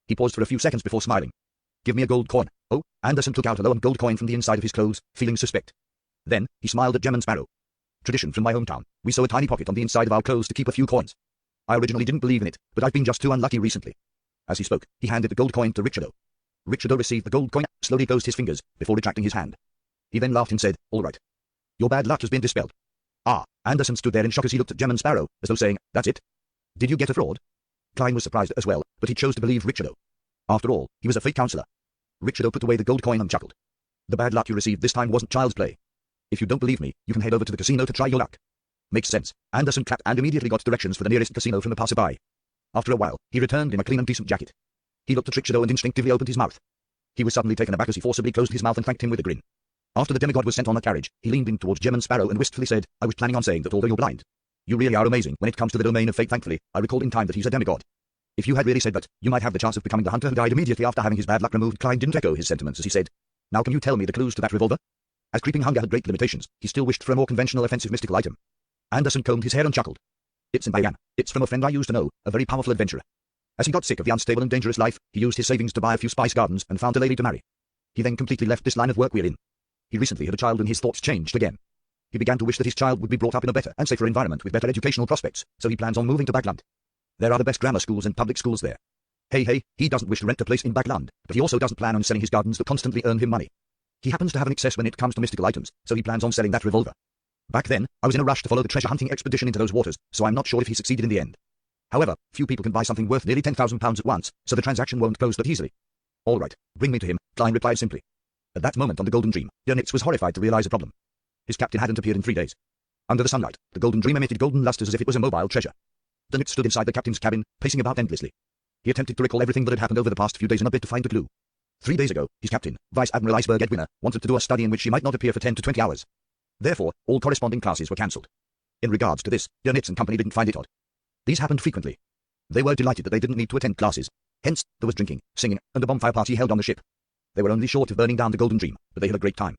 He paused for a few seconds before smiling. Give me a gold coin. Oh, Anderson took out a lone gold coin from the inside of his clothes, feeling suspect. Then, he smiled at Gem and Sparrow. Tradition from my hometown, we sew a tiny pocket on the inside of our clothes to keep a few coins. I originally didn't believe in it, but I've been just too unlucky recently. As he spoke, he handed the gold coin to Richard. Richard received the gold coin, slowly closed his fingers, before retracting his hand. He then laughed and said, all right. Your bad luck has been dispelled. Ah, Anderson stood there in shock as he looked at Gem and Sparrow, as though saying, that's it? Did you get a fraud? Klein was surprised as well, but he chose to believe Richard. After all, he was a fake counselor. Richard put away the gold coin and chuckled. The bad luck you received this time wasn't child's play. If you don't believe me, you can head over to the casino to try your luck. Makes sense. Anderson clapped and immediately got directions for the nearest casino from a passerby. After a while, he returned in a clean and decent jacket. He looked at Richard and instinctively opened his mouth. He was suddenly taken aback as he forcibly closed his mouth and thanked him with a grin. After the demigod was sent on the carriage, he leaned in towards Gem and Sparrow and wistfully said, I was planning on saying that although you're blind, you really are amazing when it comes to the domain of fate. Thankfully, I recalled in time that he's a demigod. If you had really said that, you might have the chance of becoming the hunter who died immediately after having his bad luck removed. Klein didn't echo his sentiments as he said, now can you tell me the clues to that revolver? As creeping hunger had great limitations, he still wished for a more conventional offensive mystical item. Anderson combed his hair and chuckled. It's in Bayan. It's from a friend I used to know, a very powerful adventurer. As he got sick of the unstable and dangerous life, he used his savings to buy a few spice gardens and found a lady to marry. He then completely left this line of work we're in. He recently had a child and his thoughts changed again. He began to wish that his child would be brought up in a better and safer environment with better educational prospects, so he plans on moving to Backland. There are the best grammar schools and public schools there. Hey, he doesn't wish to rent a place in Backland, but he also doesn't plan on selling his gardens that constantly earn him money. He happens to have an excess when it comes to mystical items, so he plans on selling that revolver. Back then, I was in a rush to follow the treasure hunting expedition into those waters, so I'm not sure if he succeeded in the end. However, few people can buy something worth nearly £10,000 at once, so the transaction won't close that easily. All right, bring me to him, Klein replied simply. At that moment on the Golden Dream, Dönitz was horrified to realize a problem. His captain hadn't appeared in 3 days. Under the sunlight, the Golden Dream emitted golden lusters as if it was a mobile treasure. Dönitz stood inside the captain's cabin, pacing about endlessly. He attempted to recall everything that had happened over the past few days in a bid to find a clue. 3 days ago, his captain, Vice Admiral Iceberg Edwinner, wanted to do a study in which she might not appear for 10 to 20 hours. Therefore, all corresponding classes were cancelled. In regards to this, Dönitz and company didn't find it odd. These happened frequently. They were delighted that they didn't need to attend classes. Hence, there was drinking, singing, and a bonfire party held on the ship. They were only short of burning down the Golden Dream, but they had a great time.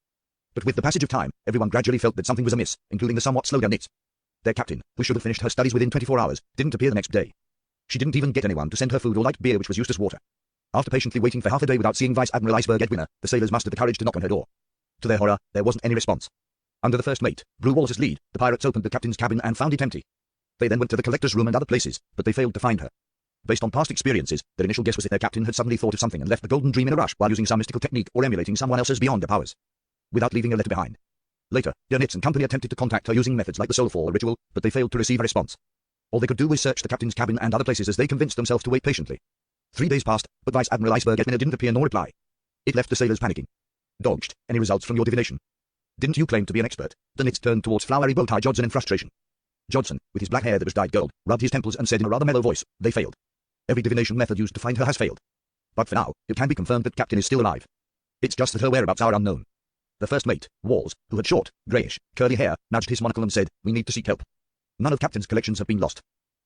But with the passage of time, everyone gradually felt that something was amiss, including the somewhat slow Dönitz. Their captain, who should have finished her studies within 24 hours, didn't appear the next day. She didn't even get anyone to send her food or light beer, which was Eustace water. After patiently waiting for half a day without seeing Vice Admiral Iceberg Edwina, the sailors mustered the courage to knock on her door. To their horror, there wasn't any response. Under the first mate, Brew Wallace's lead, the pirates opened the captain's cabin and found it empty. They then went to the collector's room and other places, but they failed to find her. Based on past experiences, their initial guess was that their captain had suddenly thought of something and left the Golden Dream in a rush while using some mystical technique or emulating someone else's beyond their powers, without leaving a letter behind. Later, Dönitz and company attempted to contact her using methods like the Soulfall ritual, but they failed to receive a response. All they could do was search the captain's cabin and other places as they convinced themselves to wait patiently. 3 days passed, but Vice Admiral Iceberg Edwina didn't appear nor reply. It left the sailors panicking. Dodged, any results from your divination? Didn't you claim to be an expert? Dönitz turned towards Flowery Bowtie Jodson in frustration. Jodson, with his black hair that was dyed gold, rubbed his temples and said in a rather mellow voice, they failed. Every divination method used to find her has failed. But for now, it can be confirmed that Captain is still alive. It's just that her whereabouts are unknown. The first mate, Walls, who had short, greyish, curly hair, nudged his monocle and said, we need to seek help. None of Captain's collections have been lost.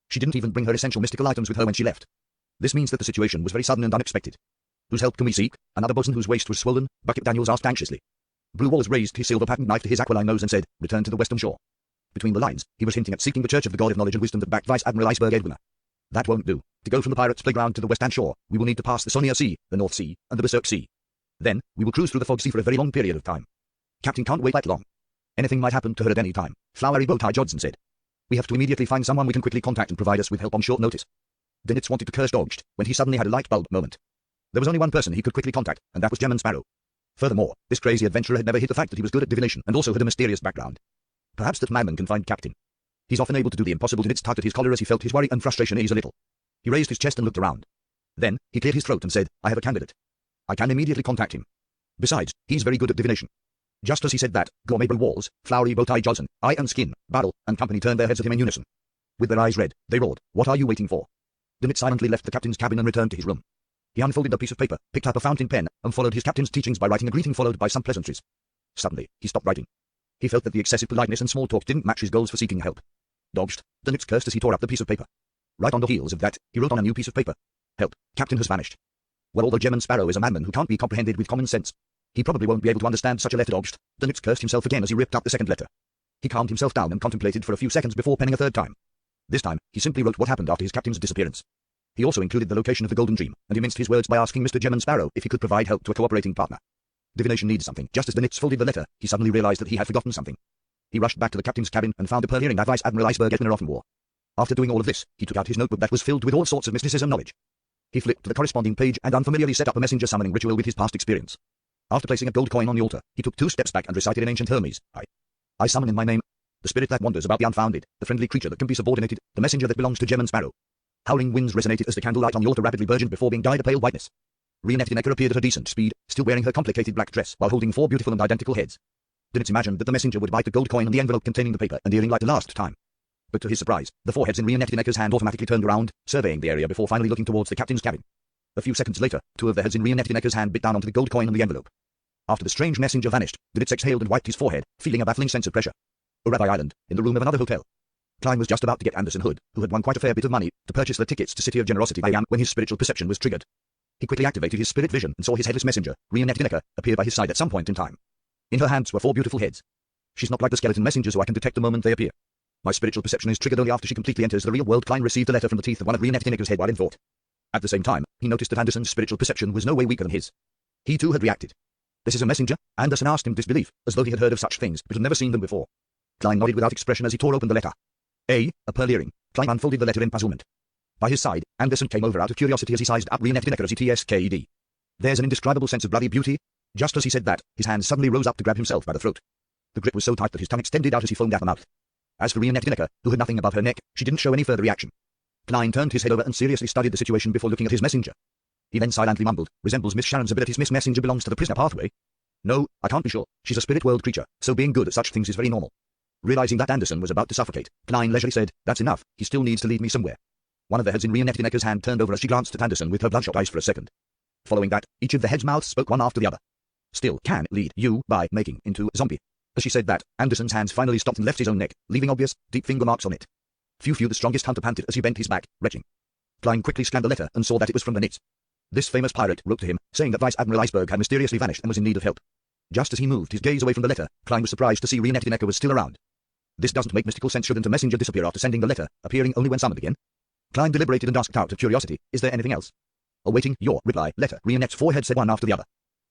She didn't even bring her essential mystical items with her when she left. This means that the situation was very sudden and unexpected. Whose help can we seek? Another bosun whose waist was swollen, Bucket Daniels asked anxiously. Brew Walls raised his silver-patterned knife to his aquiline nose and said, return to the western shore. Between the lines, he was hinting at seeking the Church of the God of Knowledge and Wisdom that backed Vice Admiral Iceberg Edwina. That won't do. To go from the pirates' playground to the western shore, we will need to pass the Sonia Sea, the North Sea, and the Berserk Sea. Then, we will cruise through the Fog Sea for a very long period of time. Captain can't wait that long. Anything might happen to her at any time, Flowery Bowtie Jodson said. We have to immediately find someone we can quickly contact and provide us with help on short notice. Dönitz wanted to curse Dodged, when he suddenly had a light bulb moment. There was only one person he could quickly contact, and that was Gemman Sparrow. Furthermore, this crazy adventurer had never hid the fact that he was good at divination and also had a mysterious background. Perhaps that madman can find Captain. He's often able to do the impossible. Dönitz tugged at his collar as he felt his worry and frustration ease a little. He raised his chest and looked around. Then, he cleared his throat and said, I have a candidate. I can immediately contact him. Besides, he's very good at divination. Just as he said that, Gourmet Brew Walls, Flowery Bowtie Jodson, Eye and Skin, Barrel, and company turned their heads at him in unison. With their eyes red, they roared, what are you waiting for? Dönitz silently left the captain's cabin and returned to his room. He unfolded a piece of paper, picked up a fountain pen, and followed his captain's teachings by writing a greeting followed by some pleasantries. Suddenly, he stopped writing. He felt that the excessive politeness and small talk didn't match his goals for seeking help. Dodged, Dönitz cursed as he tore up the piece of paper. Right on the heels of that, he wrote on a new piece of paper. Help, Captain has vanished. Well, although Gemman Sparrow is a madman who can't be comprehended with common sense, he probably won't be able to understand such a letter. Dodged, Dönitz cursed himself again as he ripped up the second letter. He calmed himself down and contemplated for a few seconds before penning a third time. This time, he simply wrote what happened after his captain's disappearance. He also included the location of the Golden Dream, and he minced his words by asking Mr. Gemman Sparrow if he could provide help to a cooperating partner. Divination needs something. Just as Dönitz folded the letter, he suddenly realized that he had forgotten something. He rushed back to the captain's cabin and found a pearl earring that Vice Admiral Iceberg Edwina often wore. After doing all of this, he took out his notebook that was filled with all sorts of mysticism knowledge. He flipped to the corresponding page and unfamiliarly set up a messenger summoning ritual with his past experience. After placing a gold coin on the altar, he took 2 steps back and recited in ancient Hermes, I summon in my name the spirit that wanders about the unfounded, the friendly creature that can be subordinated, the messenger that belongs to Gemman Sparrow. Howling winds resonated as the candlelight on the altar rapidly burgeoned before being dyed a pale whiteness. Rhea Nephtinecker appeared at a decent speed, still wearing her complicated black dress while holding 4 beautiful and identical heads. Dönitz imagined that the messenger would bite the gold coin and the envelope containing the paper and earring like the last time. But to his surprise, the 4 heads in Rhea Nephtinecker's hand automatically turned around, surveying the area before finally looking towards the captain's cabin. A few seconds later, 2 of the heads in Rhea Nephtinecker's hand bit down onto the gold coin and the envelope. After the strange messenger vanished, Dönitz exhaled and wiped his forehead, feeling a baffling sense of pressure. Rabbi Island, in the room of another hotel. Klein was just about to get Anderson Hood, who had won quite a fair bit of money, to purchase the tickets to City of Generosity by when his spiritual perception was triggered. He quickly activated his spirit vision and saw his headless messenger, Rhea Nephtinecker, appear by his side at some point in time. In her hands were 4 beautiful heads. She's not like the skeleton messengers who I can detect the moment they appear. My spiritual perception is triggered only after she completely enters the real world. Klein received a letter from the teeth of one of Rhea Nephtinecker's head while in thought. At the same time, he noticed that Anderson's spiritual perception was no way weaker than his. He too had reacted. This is a messenger? Anderson asked in disbelief, as though he had heard of such things, but had never seen them before. Klein nodded without expression as he tore open the letter. A pearl earring. Klein unfolded the letter in puzzlement. By his side, Anderson came over out of curiosity as he sized up Rhea Nephtinecker as ETSKED. There's an indescribable sense of bloody beauty. Just as he said that, his hand suddenly rose up to grab himself by the throat. The grip was so tight that his tongue extended out as he foamed at the mouth. As for Rhea Nephtinecker, who had nothing above her neck, she didn't show any further reaction. Klein turned his head over and seriously studied the situation before looking at his messenger. He then silently mumbled, resembles Miss Sharon's abilities. Miss Messenger belongs to the prisoner pathway. No, I can't be sure. She's a spirit world creature, so being good at such things is very normal. Realizing that Anderson was about to suffocate, Klein leisurely said, that's enough, he still needs to lead me somewhere. One of the heads in Rhea Nephtinecker's hand turned over as she glanced at Anderson with her bloodshot eyes for a second. Following that, each of the heads' mouths spoke one after the other. Still can lead you by making into a zombie. As she said that, Anderson's hands finally stopped and left his own neck, leaving obvious, deep finger marks on it. Phew, the strongest hunter panted as he bent his back, retching. Klein quickly scanned the letter and saw that it was from the Nitz. This famous pirate wrote to him, saying that Vice Admiral Iceberg had mysteriously vanished and was in need of help. Just as he moved his gaze away from the letter, Klein was surprised to see Reenet Dinecker was still around. This doesn't make mystical sense. Shouldn't a messenger disappear after sending the letter, appearing only when summoned again? Klein deliberated and asked out of curiosity, is there anything else? Awaiting your reply, letter, Reenet's forehead said one after the other.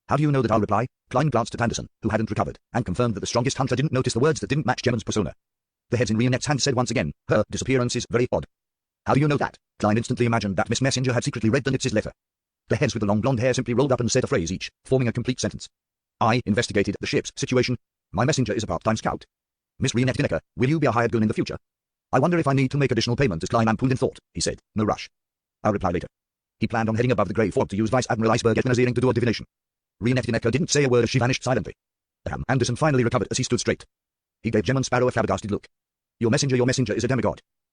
How do you know that I'll reply? Klein glanced at Anderson, who hadn't recovered, and confirmed that the strongest hunter didn't notice the words that didn't match Gemmen's persona. The heads in Reenet's hand said once again, her disappearance is very odd. How do you know that? Klein instantly imagined that Miss Messenger had secretly read the Nitz's letter. The heads with the long blonde hair simply rolled up and said a phrase each, forming a complete sentence. I investigated the ship's situation. My messenger is a part-time scout. Miss Reenet Dinecker, will you be a hired gun in the future? I wonder if I need to make additional payment. As Klein ampooned in thought, he said, no rush. I'll reply later. He planned on heading above the grey fog to use Vice Admiral Iceberg Etna's earring to do a divination. Reenet Dinecker didn't say a word as she vanished silently. Anderson finally recovered as he stood straight. He gave Gemmen Sparrow a flabbergasted look. Your messenger is a demigod.